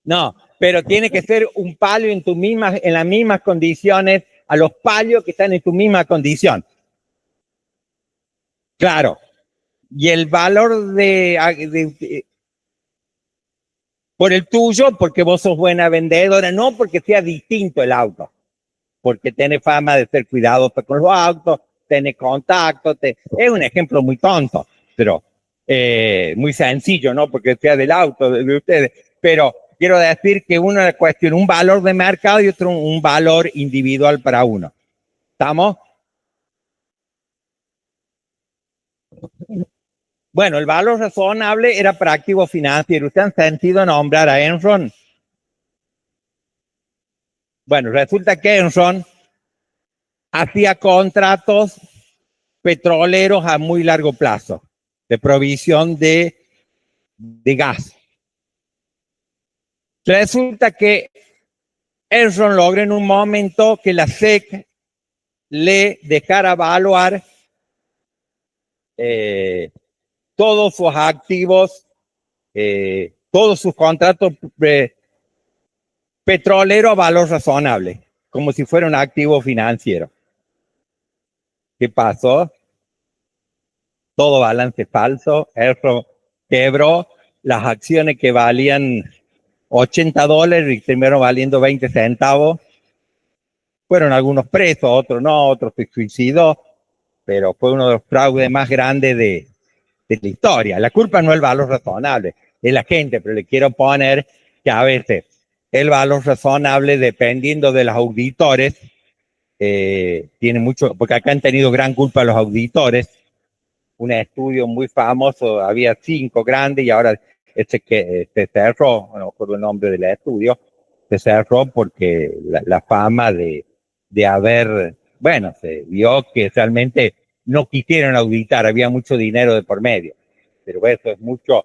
Speaker 1: No, pero tiene que ser un palio en las mismas condiciones a los palios que están en tu misma condición. Claro. Y el valor por el tuyo, porque vos sos buena vendedora, no porque sea distinto el auto, porque tenés fama de ser cuidadoso con los autos, tenés contacto, es un ejemplo muy tonto, pero muy sencillo, ¿no? Porque sea del auto de ustedes, pero quiero decir que una cuestión, un valor de mercado y otro un valor individual para uno. ¿Estamos? Bueno, el valor razonable era para activos financieros. ¿Ustedes han sentido nombrar a Enron? Bueno, resulta que Enron hacía contratos petroleros a muy largo plazo de provisión de gas. Resulta que Enron logra en un momento que la SEC le dejara evaluar todos sus activos, todos sus contratos petroleros a valor razonable, como si fuera un activo financiero. ¿Qué pasó? Todo balance falso, Enron quebró, las acciones que valían $80 y terminaron valiendo 20 centavos. Fueron algunos presos, otros no, otros se suicidó, pero fue uno de los fraudes más grandes de la historia. La culpa no es el valor razonable, es la gente, pero le quiero poner que a veces el valor razonable, dependiendo de los auditores, tiene mucho, porque acá han tenido gran culpa los auditores. Un estudio muy famoso, había 5 grandes y ahora que se cerró, no recuerdo el nombre del estudio, se cerró porque la fama de haber, bueno, se vio que realmente no quisieron auditar, había mucho dinero de por medio. Pero eso es mucho,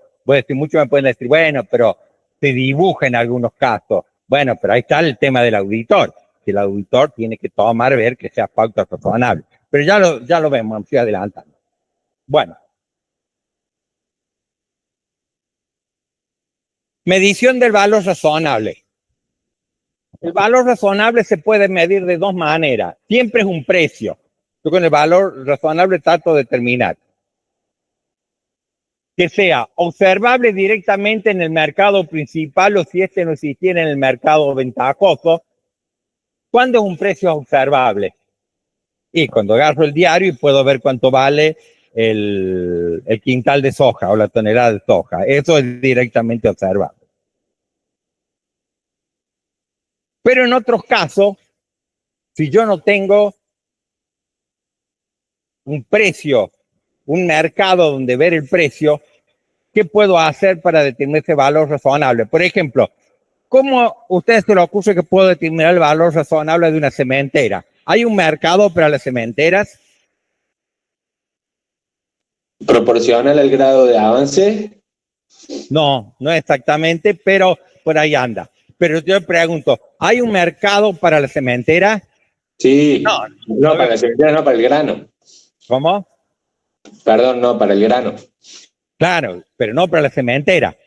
Speaker 1: muchos me pueden decir, bueno, pero se dibuja en algunos casos. Bueno, pero ahí está el tema del auditor, que el auditor tiene que tomar, ver que sea pauta razonable. Pero ya lo vemos, me estoy adelantando. Bueno. Medición del valor razonable. El valor razonable se puede medir de 2 maneras. Siempre es un precio. Yo con el valor razonable trato de determinar que sea observable directamente en el mercado principal o si este no existiera en el mercado ventajoso. ¿Cuándo es un precio observable? Y cuando agarro el diario y puedo ver cuánto vale el quintal de soja o la tonelada de soja. Eso es directamente observable. Pero en otros casos, si yo no tengo un precio, un mercado donde ver el precio, ¿qué puedo hacer para determinar ese valor razonable? Por ejemplo, ¿cómo a ustedes se les ocurre que puedo determinar el valor razonable de una cementera? ¿Hay un mercado para las cementeras?
Speaker 11: ¿Proporcional al grado de avance?
Speaker 1: No, no exactamente, pero por ahí anda. Pero yo pregunto, ¿hay un mercado para la cementera?
Speaker 11: Sí, no para la cementera, no para el grano.
Speaker 1: ¿Cómo?
Speaker 11: Perdón, no, para el grano.
Speaker 1: Claro, pero no para la cementera.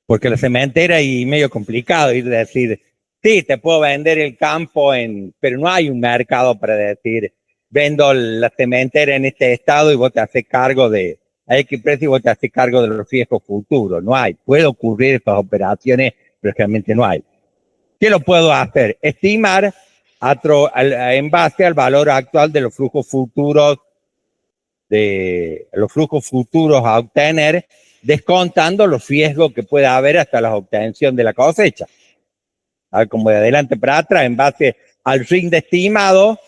Speaker 1: Porque la cementera es medio complicado ir a decir, sí, te puedo vender el campo, pero no hay un mercado para decir, vendo la cementera en este estado y vos te haces cargo de, a X precio y vos te haces cargo de los riesgos futuros. No hay. Puede ocurrir estas operaciones, pero realmente no hay. ¿Qué lo puedo hacer? Estimar en base al valor actual de los flujos futuros a obtener, descontando los riesgos que pueda haber hasta la obtención de la cosecha. A ver, como de adelante para atrás, en base al RIND estimado,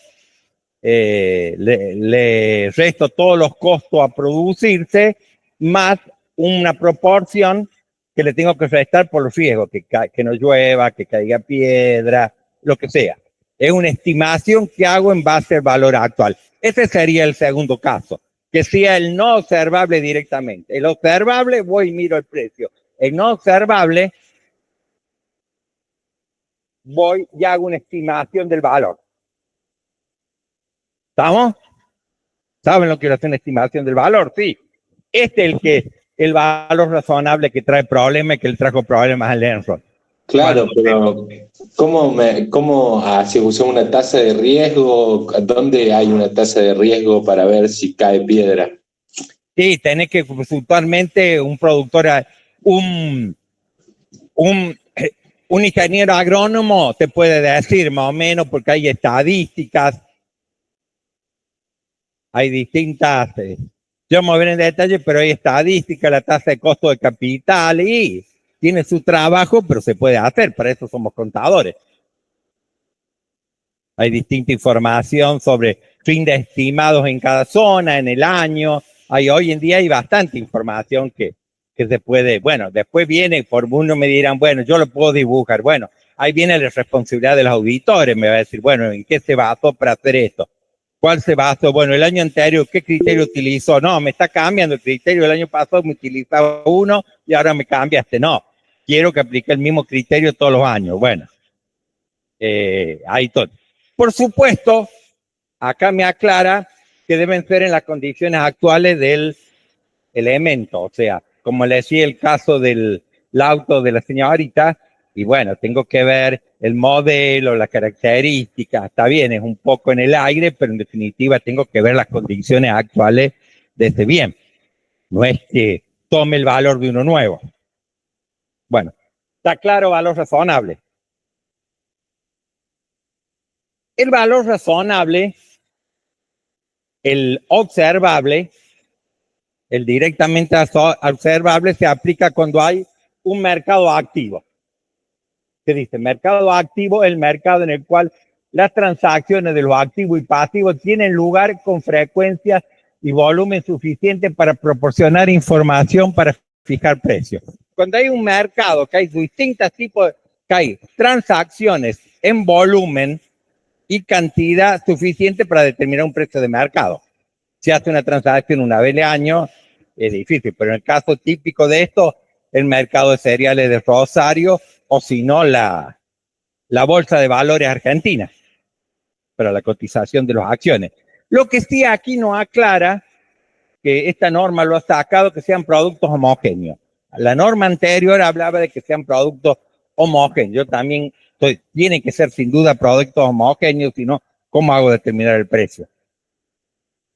Speaker 1: le resto todos los costos a producirse, más una proporción que le tengo que restar por los riesgos, que no llueva, que caiga piedra, lo que sea. Es una estimación que hago en base al valor actual. Ese sería el segundo caso, que sea el no observable directamente. El observable, voy y miro el precio. El no observable, voy y hago una estimación del valor. ¿Estamos? ¿Saben lo que es una estimación del valor? Sí. Este es el que el valor razonable que trae problemas, que él trajo problemas al Enron.
Speaker 11: Claro, pero ¿cómo se usa una tasa de riesgo? ¿Dónde hay una tasa de riesgo para ver si cae piedra?
Speaker 1: Sí, tenés que puntualmente un productor, un ingeniero agrónomo te puede decir más o menos, porque hay estadísticas, hay distintas, yo me voy a ver en detalle, pero hay estadísticas, la tasa de costo de capital y tiene su trabajo, pero se puede hacer, para eso somos contadores. Hay distinta información sobre fines estimados en cada zona, en el año. Hoy en día hay bastante información que se puede, bueno, después viene, por uno me dirán, bueno, yo lo puedo dibujar. Bueno, ahí viene la responsabilidad de los auditores, me va a decir, bueno, ¿en qué se basó para hacer esto? ¿Cuál se basó? Bueno, el año anterior, ¿qué criterio utilizó? No, me está cambiando el criterio. El año pasado me utilizaba uno y ahora me cambiaste. No, quiero que aplique el mismo criterio todos los años. Bueno, ahí todo. Por supuesto, acá me aclara que deben ser en las condiciones actuales del elemento. O sea, como le decía el caso del auto de la señorita, y bueno, tengo que ver el modelo, las características, está bien, es un poco en el aire, pero en definitiva tengo que ver las condiciones actuales de ese bien. No es que tome el valor de uno nuevo. Bueno, está claro, valor razonable. El valor razonable, el observable, el directamente observable se aplica cuando hay un mercado activo. Se dice mercado activo, el mercado en el cual las transacciones de los activos y pasivos tienen lugar con frecuencia y volumen suficiente para proporcionar información para fijar precios. Cuando hay un mercado que hay distintos tipos, que hay transacciones en volumen y cantidad suficiente para determinar un precio de mercado. Si hace una transacción una vez al año, es difícil, pero en el caso típico de esto, el mercado de cereales de Rosario, o si no, la bolsa de valores argentina, para la cotización de las acciones. Lo que sí aquí nos aclara, que esta norma lo ha sacado, que sean productos homogéneos. La norma anterior hablaba de que sean productos homogéneos. Yo también, tienen que ser sin duda productos homogéneos, si no, ¿cómo hago determinar el precio?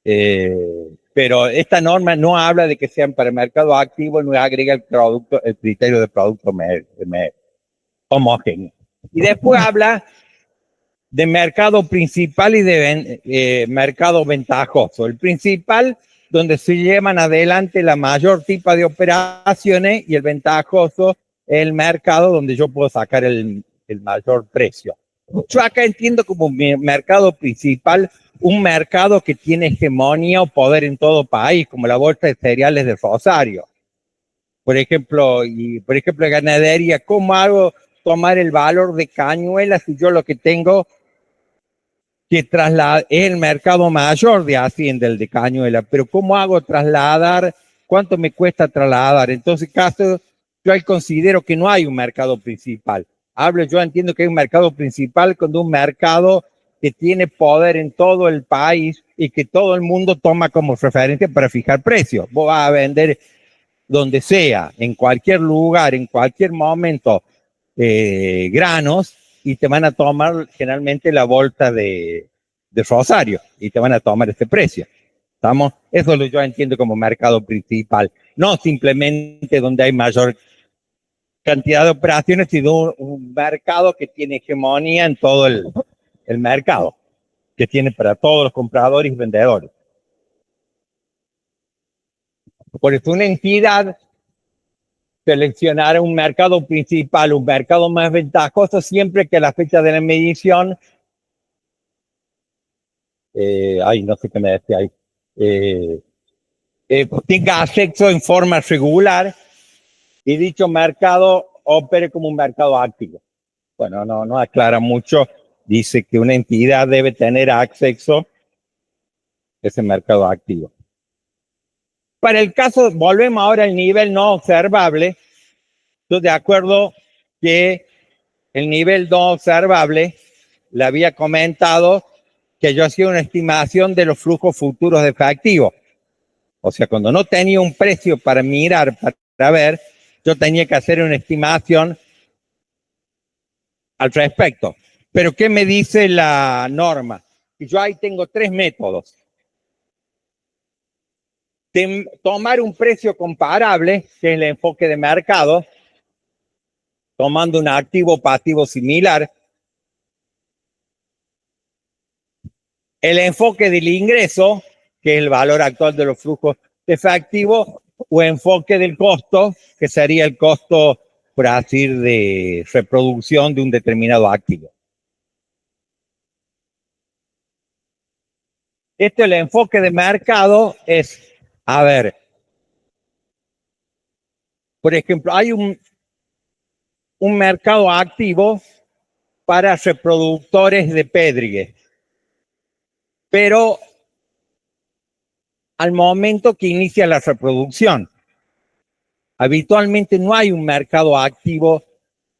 Speaker 1: Pero esta norma no habla de que sean para el mercado activo, no agrega el criterio de producto homogéneo. Y después habla de mercado principal y de mercado ventajoso. El principal, donde se llevan adelante la mayor tipo de operaciones, y el ventajoso, el mercado donde yo puedo sacar el mayor precio. Yo acá entiendo como mi mercado principal un mercado que tiene hegemonía o poder en todo país, como la bolsa de cereales de Rosario. Por ejemplo, ganadería, ¿cómo hago tomar el valor de cañuelas si yo lo que tengo que trasladar es el mercado mayor de Hacienda, el de cañuelas? Pero ¿cómo hago trasladar? ¿Cuánto me cuesta trasladar? Entonces, yo ahí considero que no hay un mercado principal. Yo entiendo que hay un mercado principal cuando un mercado que tiene poder en todo el país y que todo el mundo toma como referencia para fijar precios. Vos vas a vender donde sea, en cualquier lugar, en cualquier momento, granos, y te van a tomar generalmente la bolsa de Rosario y te van a tomar ese precio. ¿Estamos? Eso yo entiendo como mercado principal. No simplemente donde hay mayor cantidad de operaciones, sino un mercado que tiene hegemonía en todo el mercado, que tiene para todos los compradores y vendedores. Por eso una entidad seleccionará un mercado principal, un mercado más ventajoso, siempre que la fecha de la medición, no sé qué me decía ahí, tenga acceso en forma regular y dicho mercado opere como un mercado activo. Bueno, no aclara mucho. Dice que una entidad debe tener acceso a ese mercado activo. Para el caso, volvemos ahora al nivel no observable. Estoy de acuerdo que el nivel no observable, le había comentado que yo hacía una estimación de los flujos futuros de efectivo. O sea, cuando no tenía un precio para mirar, para ver, yo tenía que hacer una estimación al respecto. Pero ¿qué me dice la norma? Que yo ahí tengo 3 métodos. Tomar un precio comparable, que es el enfoque de mercado, tomando un activo pasivo similar. El enfoque del ingreso, que es el valor actual de los flujos de efectivo, o enfoque del costo, que sería el costo, por así decir, de reproducción de un determinado activo. El enfoque de mercado es, a ver, por ejemplo, hay un mercado activo para reproductores de pédrigues, pero al momento que inicia la reproducción, habitualmente no hay un mercado activo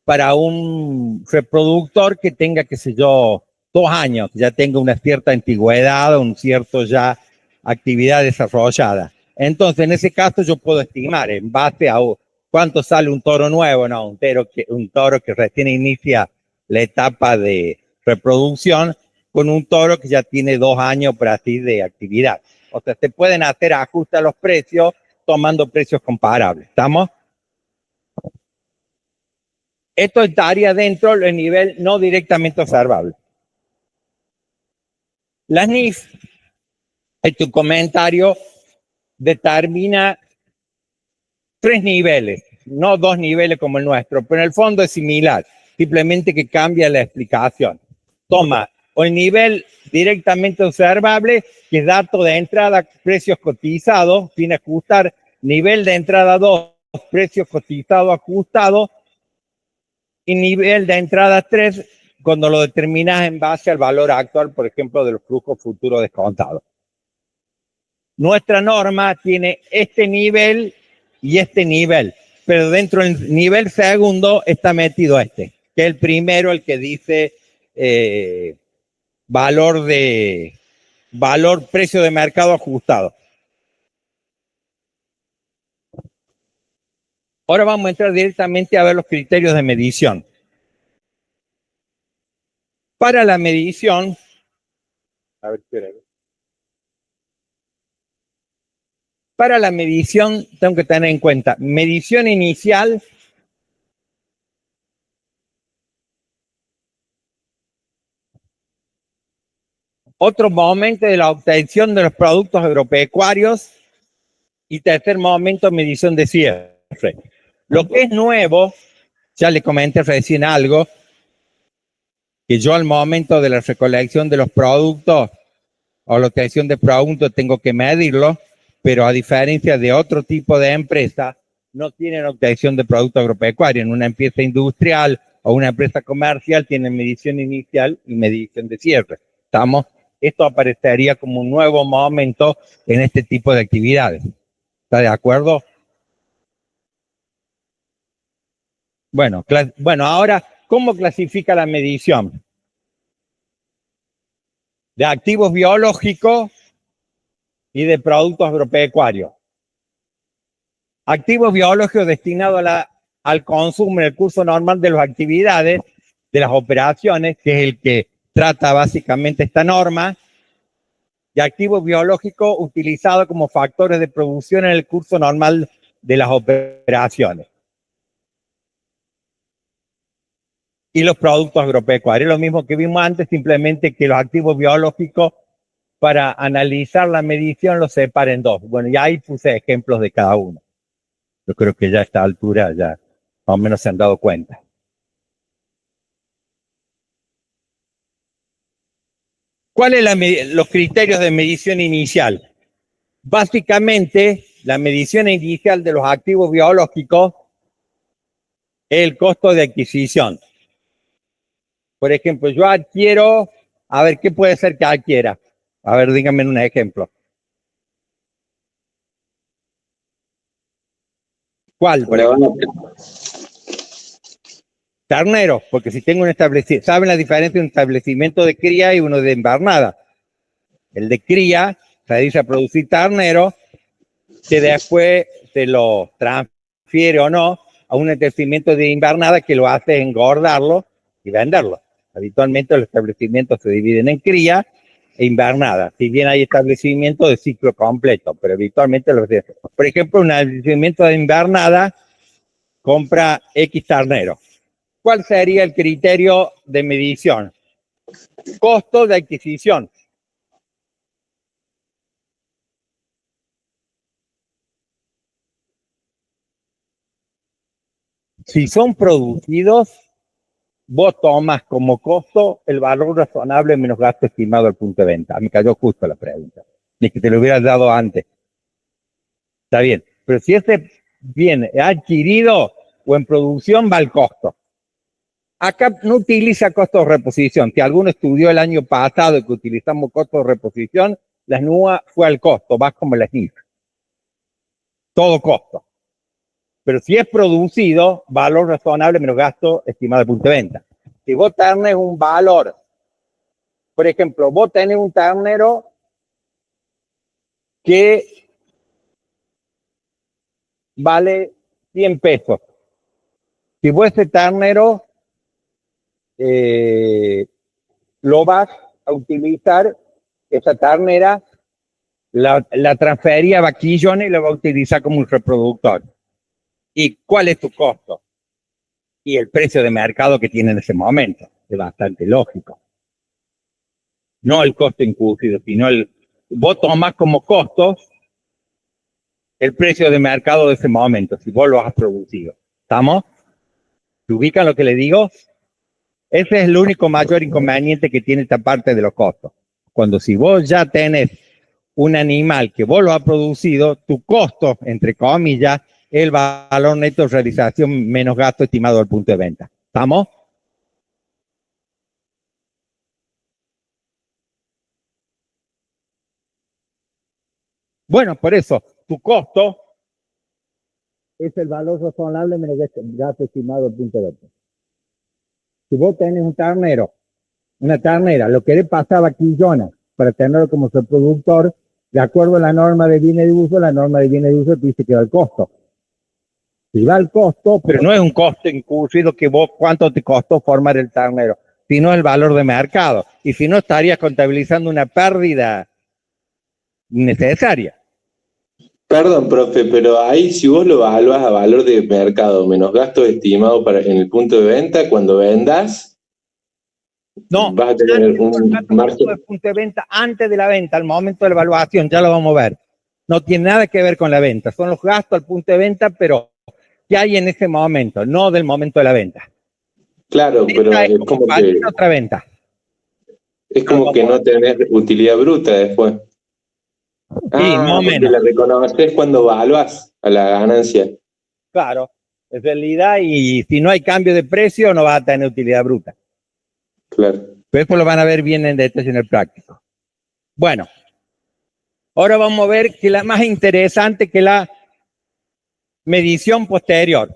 Speaker 1: para un reproductor que tenga, qué sé yo, 2 años, que ya tenga una cierta antigüedad, un cierto ya actividad desarrollada. Entonces, en ese caso yo puedo estimar en base a cuánto sale un toro nuevo, no, un toro que recién inicia la etapa de reproducción, con un toro que ya tiene 2 años por así de actividad. O sea, se pueden hacer ajustes a los precios tomando precios comparables. ¿Estamos? Esto estaría dentro del nivel no directamente observable. La NIF, en tu comentario, determina 3 niveles, no 2 niveles como el nuestro, pero en el fondo es similar, simplemente que cambia la explicación. Toma o el nivel directamente observable, que es dato de entrada, precios cotizados, sin ajustar, nivel de entrada 2, precios cotizados ajustados, y nivel de entrada 3, cuando lo determinas en base al valor actual, por ejemplo, de los flujos futuros descontados. Nuestra norma tiene este nivel y este nivel, pero dentro del nivel segundo está metido que es el primero, el que dice valor precio de mercado ajustado. Ahora vamos a entrar directamente a ver los criterios de medición. Para la medición, para la medición tengo que tener en cuenta medición inicial, otro momento de la obtención de los productos agropecuarios y tercer momento, medición de cierre. Lo que es nuevo, ya le comenté recién algo, que yo al momento de la recolección de los productos o la obtención de productos tengo que medirlo, pero a diferencia de otro tipo de empresa, no tienen obtención de producto agropecuario. En una empresa industrial o una empresa comercial tienen medición inicial y medición de cierre. ¿Estamos? Esto aparecería como un nuevo momento en este tipo de actividades. ¿Está de acuerdo? Bueno, ahora, ¿cómo clasifica la medición? De activos biológicos y de productos agropecuarios. Activos biológicos destinados al consumo en el curso normal de las actividades, de las operaciones, que es el que trata básicamente esta norma, y activos biológicos utilizados como factores de producción en el curso normal de las operaciones. Y los productos agropecuarios, lo mismo que vimos antes, simplemente que los activos biológicos, para analizar la medición, los separa en 2. Bueno, ya ahí puse ejemplos de cada uno. Yo creo que ya a esta altura ya más o menos se han dado cuenta. ¿Cuáles son los criterios de medición inicial? Básicamente, la medición inicial de los activos biológicos es el costo de adquisición. Por ejemplo, yo adquiero, a ver, ¿qué puede ser que adquiera? A ver, díganme un ejemplo. ¿Cuál? Ternero, porque si tengo un establecimiento, ¿saben la diferencia entre un establecimiento de cría y uno de invernada? El de cría se dice a producir ternero que después se lo transfiere o no a un establecimiento de invernada que lo hace engordarlo y venderlo. Habitualmente los establecimientos se dividen en cría e invernada. Si bien hay establecimientos de ciclo completo, pero habitualmente los de... Por ejemplo, un establecimiento de invernada compra X ternero. ¿Cuál sería el criterio de medición? Costo de adquisición. Si son producidos, vos tomas como costo el valor razonable menos gasto estimado al punto de venta. Me cayó justo la pregunta. Ni que te lo hubieras dado antes. Está bien. Pero si ese bien adquirido o en producción, va al costo. Acá no utiliza costo de reposición. Si alguno estudió el año pasado que utilizamos costo de reposición, la SNUA fue al costo, va como la SNIF. Todo costo. Pero si es producido, valor razonable menos gasto estimado al punto de venta. Si vos tenés un valor, por ejemplo, vos tenés un ternero que vale 100 pesos. Si vos ese ternero lo vas a utilizar, esa ternera la transfería a vaquillones y la va a utilizar como un reproductor. ¿Y cuál es tu costo? Y el precio de mercado que tiene en ese momento. Es bastante lógico. No el costo inclusive, sino vos tomás como costo el precio de mercado de ese momento, si vos lo has producido. ¿Estamos? ¿Se ubican lo que le digo? Ese es el único mayor inconveniente que tiene esta parte de los costos. Cuando si vos ya tenés un animal que vos lo has producido, tu costo, entre comillas, es el valor neto de realización menos gasto estimado al punto de venta. ¿Estamos? Bueno, por eso, tu costo es el valor razonable menos gasto estimado al punto de venta. Si vos tenés un ternero, una ternera, lo querés pasar a vaquillona para tenerlo como reproductor, de acuerdo a la norma de bienes de uso, la norma de bienes de uso te dice que va el costo. Si va el costo, pero no es un costo incluido que vos, cuánto te costó formar el ternero, sino el valor de mercado. Y si no, estarías contabilizando una pérdida innecesaria.
Speaker 11: Perdón, profe, pero ahí si vos lo evaluás a valor de mercado menos gastos estimados en el punto de venta, cuando vendas,
Speaker 1: no,
Speaker 11: vas a tener un margen
Speaker 1: de punto de venta antes de la venta, al momento de la evaluación, ya lo vamos a ver. No tiene nada que ver con la venta, son los gastos al punto de venta, pero ¿qué hay en ese momento? No del momento de la venta.
Speaker 11: Claro, pero es como que
Speaker 1: otra venta.
Speaker 11: Es como que no tenés utilidad bruta después.
Speaker 1: Sí, más o menos.
Speaker 11: La reconoces cuando evaluás a la ganancia.
Speaker 1: Claro, en realidad, y si no hay cambio de precio, no vas a tener utilidad bruta.
Speaker 11: Claro.
Speaker 1: Pero esto lo van a ver bien en detalle en el práctico. Bueno, ahora vamos a ver que la más interesante que la medición posterior.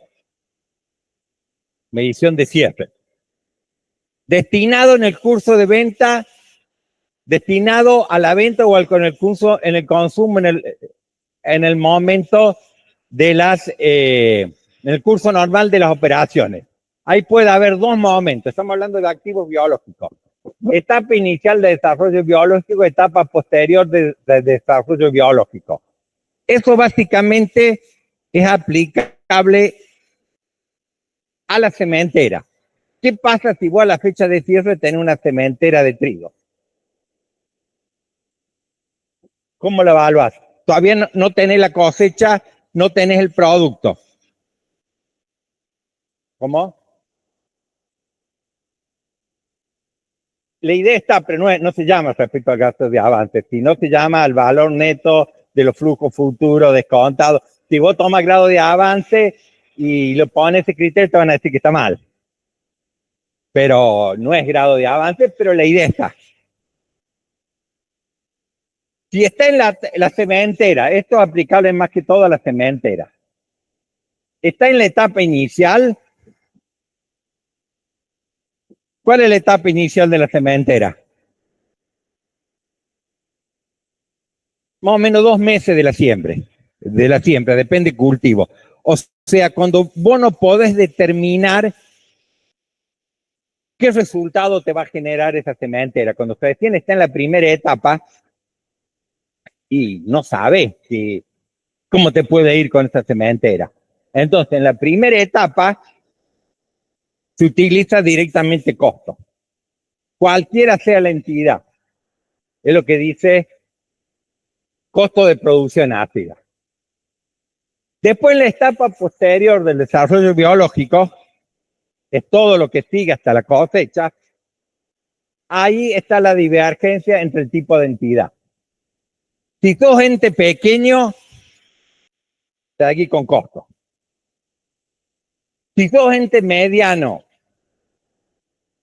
Speaker 1: Medición de cierre. Destinado en el curso de venta, destinado a la venta o en el curso, en el consumo, en el momento de en el curso normal de las operaciones. Ahí puede haber dos momentos. Estamos hablando de activos biológicos. Etapa inicial de desarrollo biológico, etapa posterior de desarrollo biológico. Eso básicamente es aplicable a la sementera. ¿Qué pasa si vos a la fecha de cierre tenés una sementera de trigo? ¿Cómo la evaluás? Todavía no tenés la cosecha, no tenés el producto. ¿Cómo? La idea está, pero no se llama respecto al gasto de avance, sino se llama al valor neto de los flujos futuros descontados. Si vos tomas grado de avance y lo pones ese criterio, te van a decir que está mal. Pero no es grado de avance, pero la idea está. Si está en la sementera, esto es aplicable más que todo a la sementera. Está en la etapa inicial. ¿Cuál es la etapa inicial de la sementera? Más o menos 2 meses de la siembra. de la siembra, depende del cultivo. O sea, cuando vos no podés determinar qué resultado te va a generar esa sementera, cuando se recién está en la primera etapa y no sabe cómo te puede ir con esa sementera. Entonces, en la primera etapa se utiliza directamente costo. Cualquiera sea la entidad. Es lo que dice costo de producción ácida. Después, en la etapa posterior del desarrollo biológico, es todo lo que sigue hasta la cosecha. Ahí está la divergencia entre el tipo de entidad. Si sos ente pequeño, está aquí con costo. Si sos ente mediano,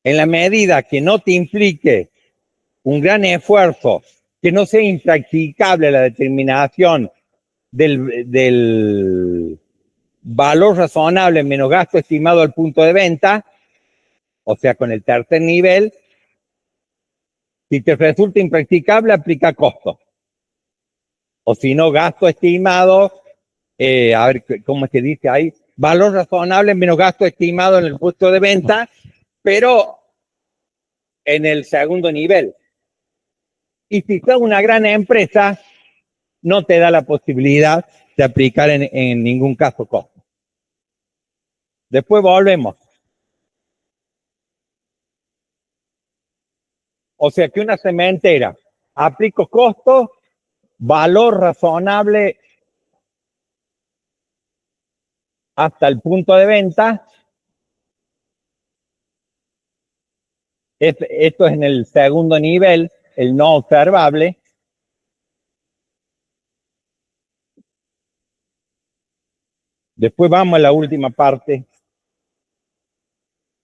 Speaker 1: en la medida que no te implique un gran esfuerzo, que no sea impracticable la determinación del valor razonable menos gasto estimado al punto de venta, o sea, con el tercer nivel, si te resulta impracticable, aplica costo. O si no, gasto estimado, a ver, ¿cómo se dice ahí? Valor razonable menos gasto estimado en el punto de venta, pero en el segundo nivel. Y si sos una gran empresa, no te da la posibilidad de aplicar en ningún caso costo. Después volvemos. O sea que una cementera, aplico costo, valor razonable hasta el punto de venta. Esto es en el segundo nivel, el no observable. Después vamos a la última parte.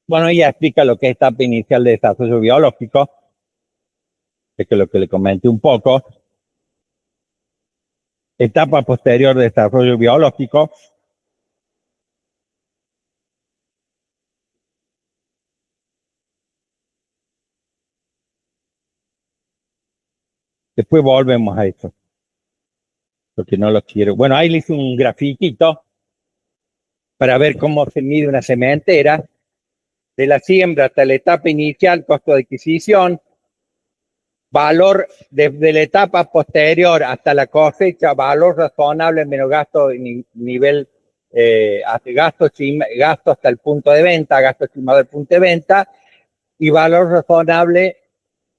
Speaker 1: Bueno, ella explica lo que es etapa inicial de desarrollo biológico, que es lo que le comenté un poco. Etapa posterior de desarrollo biológico. Después volvemos a eso. Porque no lo quiero. Bueno, ahí le hice un grafiquito para ver cómo se mide una sementera. De la siembra hasta la etapa inicial, costo de adquisición. Valor desde la etapa posterior hasta la cosecha, valor razonable menos gasto nivel, gasto hasta el punto de venta, gasto estimado del punto de venta, y valor razonable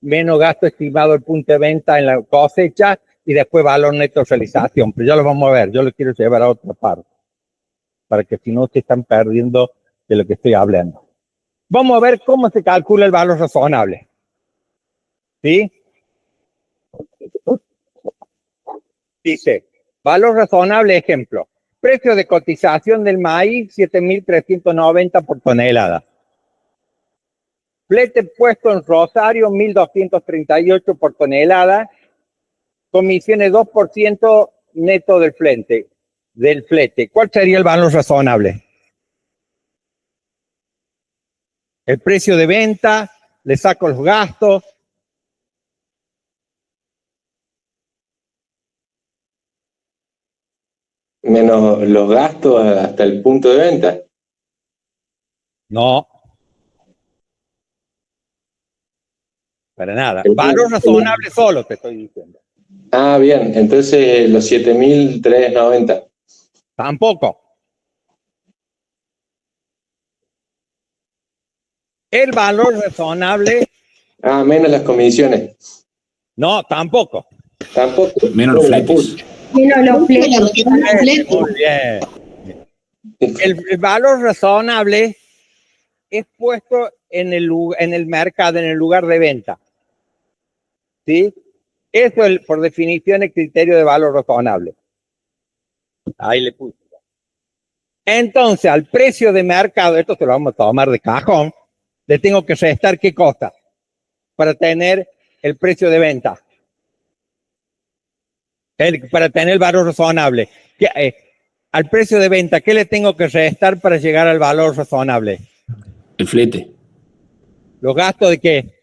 Speaker 1: menos gasto estimado del punto de venta en la cosecha, y después valor neto de realización. Pero ya lo vamos a ver, yo lo quiero llevar a otra parte, para que si no se están perdiendo de lo que estoy hablando. Vamos a ver cómo se calcula el valor razonable. ¿Sí? Dice, valor razonable, ejemplo. Precio de cotización del maíz, 7.390 por tonelada. Flete puesto en Rosario, 1.238 por tonelada. Comisiones 2% neto del flete. ¿Cuál sería el valor razonable? El precio de venta, le saco los gastos.
Speaker 11: Menos los gastos hasta el punto de venta.
Speaker 1: No. Para nada. Valor razonable solo, te estoy diciendo.
Speaker 11: Ah, bien. Entonces los 7.390.
Speaker 1: Tampoco. El valor razonable.
Speaker 11: Ah, menos las comisiones.
Speaker 1: No, tampoco.
Speaker 11: Tampoco.
Speaker 13: Menos los fletes.
Speaker 10: Menos los fletes.
Speaker 1: Muy bien. El valor razonable es puesto en el mercado, en el lugar de venta. ¿Sí? Eso es, por definición, el criterio de valor razonable. Ahí le puse. Entonces, al precio de mercado, esto se lo vamos a tomar de cajón, le tengo que restar ¿qué cosa? Para tener el precio de venta. Para tener el valor razonable. Al precio de venta, ¿qué le tengo que restar para llegar al valor razonable?
Speaker 13: El flete.
Speaker 1: ¿Los gastos de qué?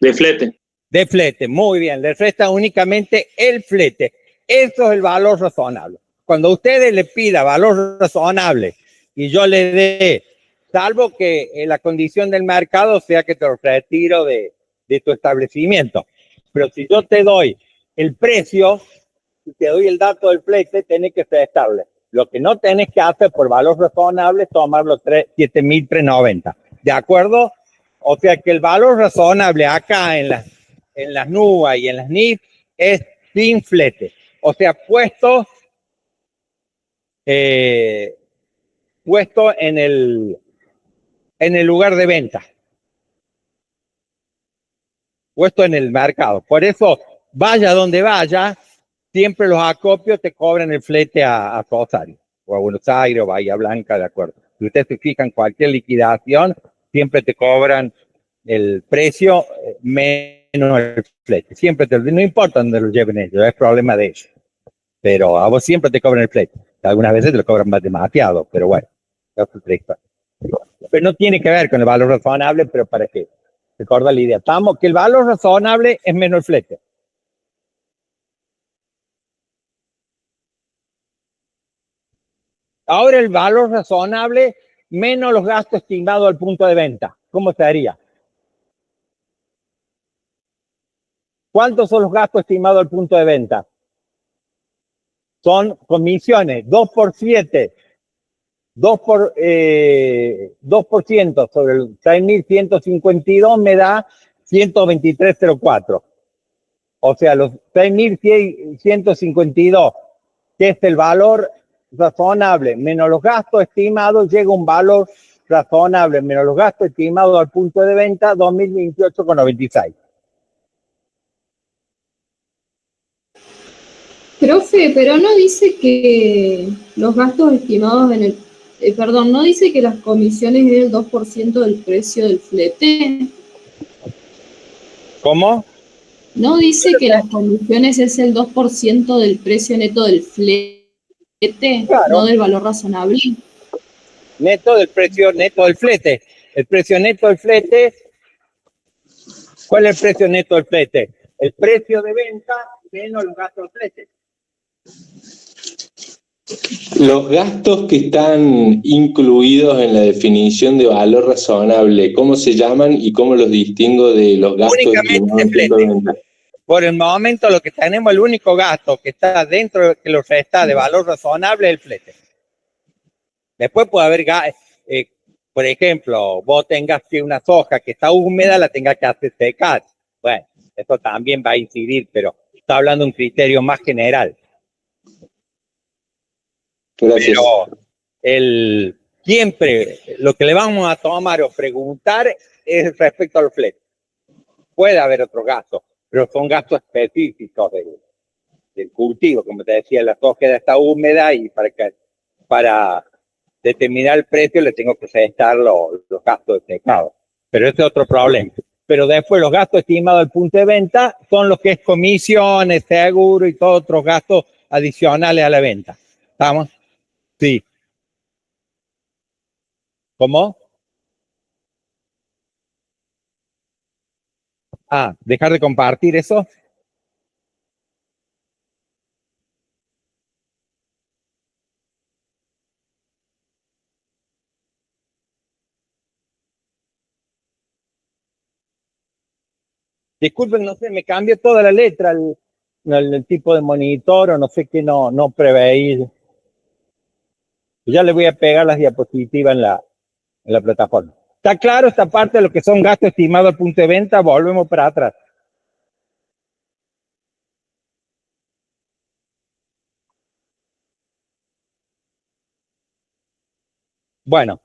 Speaker 4: De flete.
Speaker 1: De flete, muy bien. Le resta únicamente el flete. Eso es el valor razonable. Cuando ustedes le pida valor razonable y yo le dé, salvo que la condición del mercado sea que te lo retiro de tu establecimiento. Pero si yo te doy el precio, si te doy el dato del flete, tenés que ser estable. Lo que no tenés que hacer por valor razonable es tomar los 7.390. ¿De acuerdo? O sea que el valor razonable acá en las NUA y en las NIF es sin flete. O sea, puesto en el lugar de venta. Puesto en el mercado. Por eso, vaya donde vaya, siempre los acopios te cobran el flete a Rosario, o a Buenos Aires, o Bahía Blanca, de acuerdo. Si ustedes se fijan, cualquier liquidación, siempre te cobran el precio menos el flete. Siempre no importa dónde lo lleven ellos, es problema de ellos. Pero a vos siempre te cobran el flete. Algunas veces te lo cobran más demasiado, pero bueno, es otra historia. Pero no tiene que ver con el valor razonable, pero para que recuerda la idea. Estamos que el valor razonable es menos el flete. Ahora el valor razonable menos los gastos estimados al punto de venta. ¿Cómo se haría? ¿Cuántos son los gastos estimados al punto de venta? Son comisiones, 2 por 7, 2% sobre el 6.152 me da 123.04. O sea, los 6.152, que es el valor razonable, menos los gastos estimados, llega un valor razonable, menos los gastos estimados al punto de venta, 2.028,96.
Speaker 14: Profe, pero no dice que los gastos estimados en el... perdón, ¿no dice que las comisiones es el 2% del precio del flete?
Speaker 1: ¿Cómo?
Speaker 14: ¿No dice que las comisiones es el 2% del precio neto del flete, claro, no del valor razonable?
Speaker 1: Neto del precio neto del flete. El precio neto del flete, ¿cuál es el precio neto del flete? El precio de venta menos los gastos del flete.
Speaker 11: Los gastos que están incluidos en la definición de valor razonable, ¿cómo se llaman y cómo los distingo de los gastos
Speaker 1: únicamente flete? Por el momento lo que tenemos, el único gasto que está dentro de que lo resta de valor razonable es el flete. Después puede haber, por ejemplo, vos tengas que una soja que está húmeda la tengas que hacer secar. Bueno, eso también va a incidir, pero está hablando de un criterio más general.
Speaker 11: Gracias.
Speaker 1: Pero siempre lo que le vamos a tomar o preguntar es respecto a los fletes. Puede haber otros gastos, pero son gastos específicos del cultivo. Como te decía, la soja está húmeda y para determinar el precio le tengo que restar los gastos de secado. Pero ese es otro problema. Pero después los gastos estimados al punto de venta son los que es comisiones, seguro y todos otros gastos adicionales a la venta. ¿Estamos? Sí. ¿Cómo? ¿Dejar de compartir eso? Disculpen, no sé, me cambió toda la letra, el tipo de monitor o no sé qué no preveí. Ya le voy a pegar las diapositivas en la plataforma. ¿Está claro esta parte de lo que son gastos estimados al punto de venta? Volvemos para atrás. Bueno,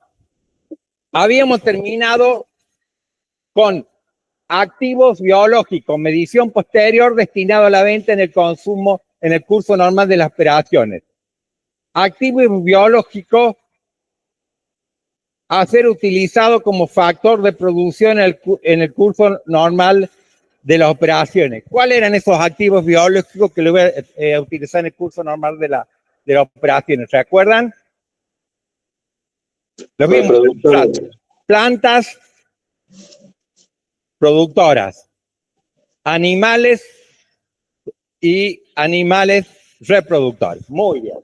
Speaker 1: habíamos terminado con activos biológicos, medición posterior destinado a la venta en el consumo, en el curso normal de las operaciones. Activos biológicos a ser utilizado como factor de producción en el curso normal de las operaciones. ¿Cuáles eran esos activos biológicos que lo voy a utilizar en el curso normal de las operaciones? ¿Se acuerdan? Los mismos, plantas productoras, animales y animales reproductores. Muy bien.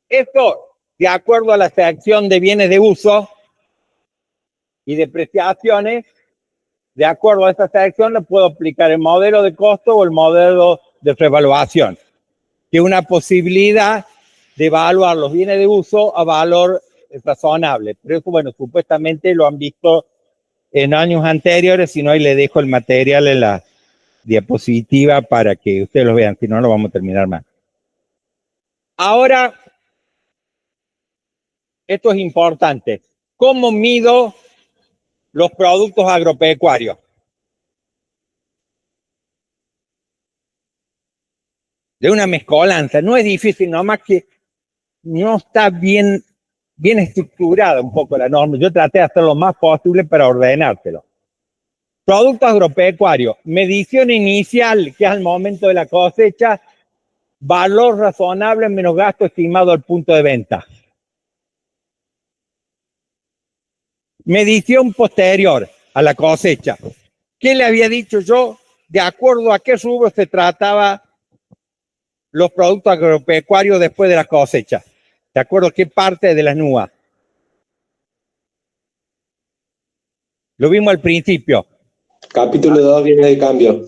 Speaker 1: Esto, de acuerdo a la sección de bienes de uso y depreciaciones, de acuerdo a esta sección le puedo aplicar el modelo de costo o el modelo de revaluación, que es una posibilidad de evaluar los bienes de uso a valor razonable. Pero eso, bueno, supuestamente lo han visto en años anteriores, si no, ahí le dejo el material en la diapositiva para que ustedes lo vean, si no, lo vamos a terminar mal. Ahora, esto es importante. ¿Cómo mido los productos agropecuarios? De una mezcolanza. No es difícil, nomás que no está bien estructurada un poco la norma. Yo traté de hacer lo más posible para ordenártelo. Productos agropecuarios, medición inicial, que es al momento de la cosecha, valor razonable menos gasto estimado al punto de venta. Medición posterior a la cosecha. ¿Qué le había dicho yo? De acuerdo a qué rubro se trataba los productos agropecuarios después de la cosecha. ¿De acuerdo a qué parte de la NUA? Lo vimos al principio.
Speaker 11: Capítulo 2, bienes de cambio.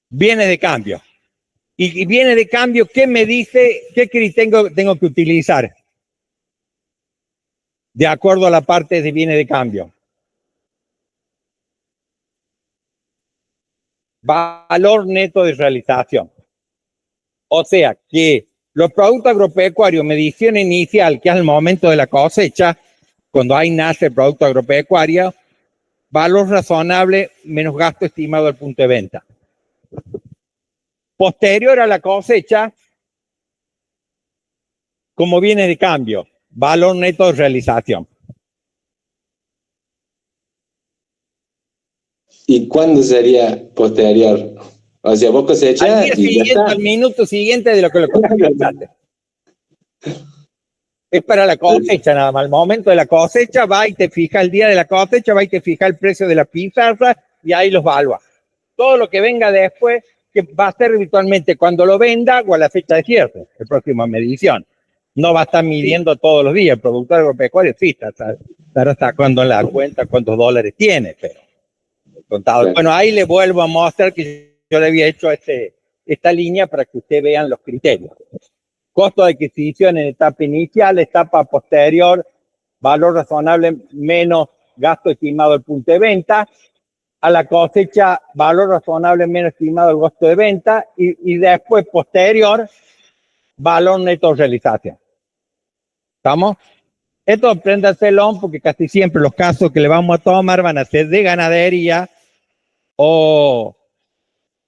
Speaker 1: Bienes de cambio. Y bienes de cambio, ¿qué me dice? ¿Qué criterio tengo que utilizar? De acuerdo a la parte de bienes de cambio. Valor neto de realización. O sea que los productos agropecuarios, medición inicial, que es el momento de la cosecha, cuando ahí nace el producto agropecuario, valor razonable menos gasto estimado al punto de venta. Posterior a la cosecha, como bienes de cambio, valor neto de realización.
Speaker 11: ¿Y cuándo sería posterior? O sea, vos cosechás
Speaker 1: al día siguiente, al minuto siguiente de lo que lo cosechaste. Es para la cosecha nada más. Al momento de la cosecha va y te fija el día de la cosecha, va y te fija el precio de la pizarra y ahí los evalúa. Todo lo que venga después, que va a ser habitualmente cuando lo venda o a la fecha de cierre, la próxima medición. No va a estar midiendo todos los días. El productor agropecuario sí estará sacando en la cuenta cuántos dólares tiene, pero contado. Sí. Bueno, ahí le vuelvo a mostrar que yo le había hecho esta línea para que ustedes vean los criterios. Costo de adquisición en etapa inicial, etapa posterior, valor razonable menos gasto estimado al punto de venta, a la cosecha, valor razonable menos estimado al gasto de venta y después posterior, valor neto de realización. ¿Estamos? Esto apréndaselo porque casi siempre los casos que le vamos a tomar van a ser de ganadería o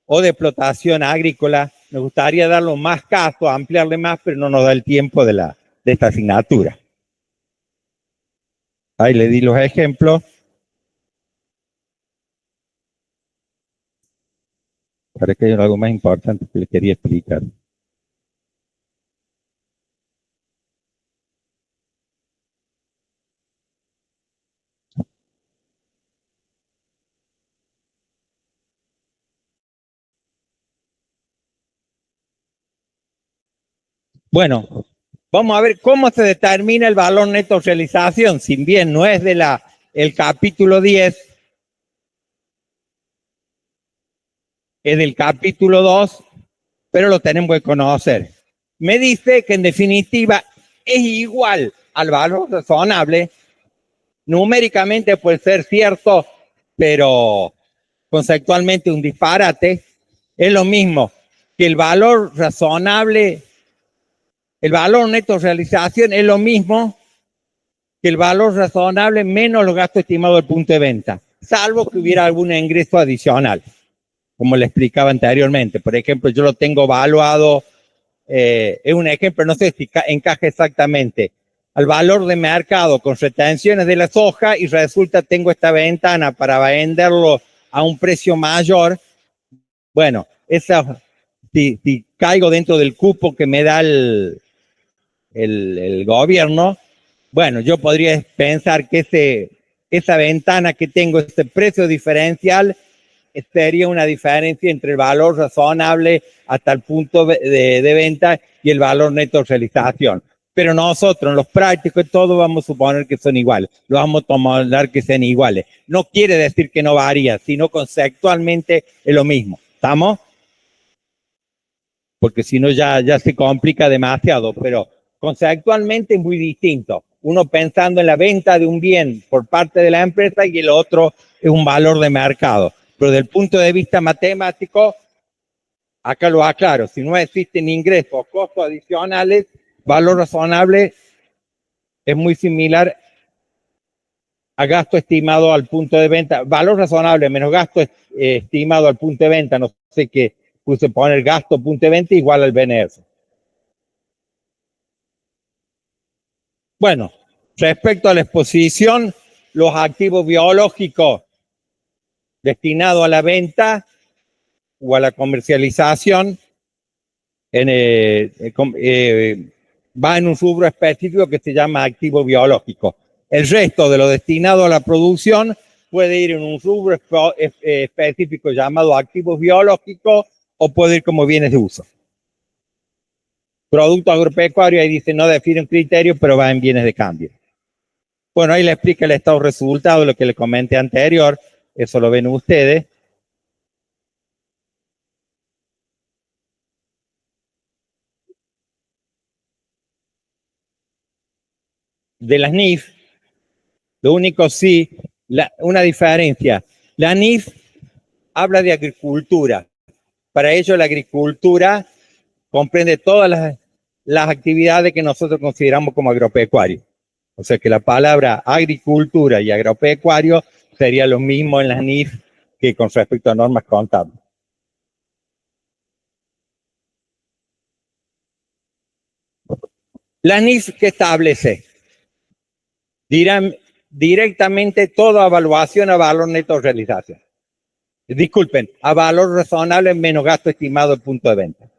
Speaker 1: de explotación agrícola. Me gustaría darle más casos, ampliarle más, pero no nos da el tiempo de esta asignatura. Ahí le di los ejemplos. Parece que hay algo más importante que le quería explicar. Bueno, vamos a ver cómo se determina el valor neto de realización. Si bien no es de el capítulo 10, es del capítulo 2, pero lo tenemos que conocer. Me dice que en definitiva es igual al valor razonable. Numéricamente puede ser cierto, pero conceptualmente un disparate. Es lo mismo que el valor razonable. El valor neto de realización es lo mismo que el valor razonable menos los gastos estimados del punto de venta, salvo que hubiera algún ingreso adicional, como le explicaba anteriormente. Por ejemplo, yo lo tengo evaluado, es un ejemplo, no sé si encaja exactamente, al valor de mercado con retenciones de la soja y resulta tengo esta ventana para venderlo a un precio mayor. Bueno, si caigo dentro del cupo que me da el gobierno, bueno, yo podría pensar que esa ventana que tengo, ese precio diferencial, sería una diferencia entre el valor razonable hasta el punto de venta y el valor neto de realización. Pero nosotros, en los prácticos, todos vamos a suponer que son iguales. Lo vamos a tomar que sean iguales. No quiere decir que no varía, sino conceptualmente es lo mismo. ¿Estamos? Porque si no ya se complica demasiado, pero conceptualmente es muy distinto. Uno pensando en la venta de un bien por parte de la empresa y el otro es un valor de mercado. Pero desde el punto de vista matemático, acá lo aclaro, si no existen ingresos o costos adicionales, valor razonable es muy similar a gasto estimado al punto de venta. Valor razonable menos gasto estimado al punto de venta, no sé qué, puse poner gasto punto de venta igual al BNS. Bueno, respecto a la exposición, los activos biológicos destinados a la venta o a la comercialización va en un rubro específico que se llama activo biológico. El resto de lo destinado a la producción puede ir en un rubro específico llamado activos biológicos o puede ir como bienes de uso. Producto agropecuario, ahí dice no define un criterio, pero va en bienes de cambio. Bueno, ahí le explica el estado de resultado, lo que le comenté anterior, eso lo ven ustedes. De las NIF, lo único sí, una diferencia. La NIF habla de agricultura. Para ello la agricultura comprende todas las actividades que nosotros consideramos como agropecuario. O sea que la palabra agricultura y agropecuario sería lo mismo en las NIF que con respecto a normas contables. La NIF que establece dirán directamente toda evaluación a valor neto de realización. Disculpen, a valor razonable menos gasto estimado del punto de venta.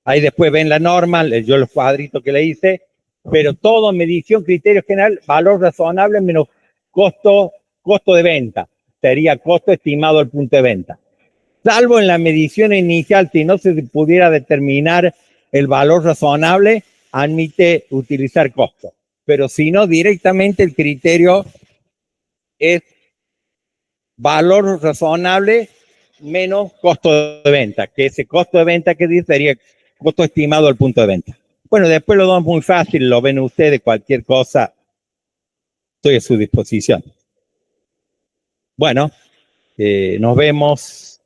Speaker 1: Ahí después ven la norma, yo los cuadritos que le hice, pero todo medición, criterio general, valor razonable menos costo de venta. Sería costo estimado al punto de venta. Salvo en la medición inicial, si no se pudiera determinar el valor razonable, admite utilizar costo. Pero si no, directamente el criterio es valor razonable menos costo de venta, que ese costo de venta que dice sería costo estimado al punto de venta. Bueno, después lo damos muy fácil, lo ven ustedes, cualquier cosa, estoy a su disposición. Bueno, nos vemos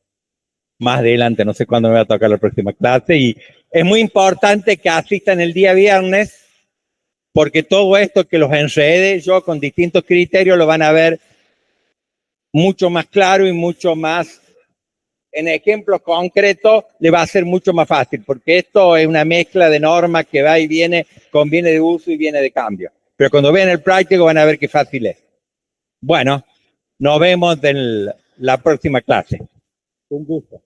Speaker 1: más adelante, no sé cuándo me va a tocar la próxima clase, y es muy importante que asistan el día viernes, porque todo esto que los enredé yo con distintos criterios lo van a ver mucho más claro y mucho más en ejemplos concretos le va a ser mucho más fácil, porque esto es una mezcla de normas que va y viene con bienes de uso y bienes de cambio. Pero cuando vean el práctico van a ver qué fácil es. Bueno, nos vemos en la próxima clase. Un gusto.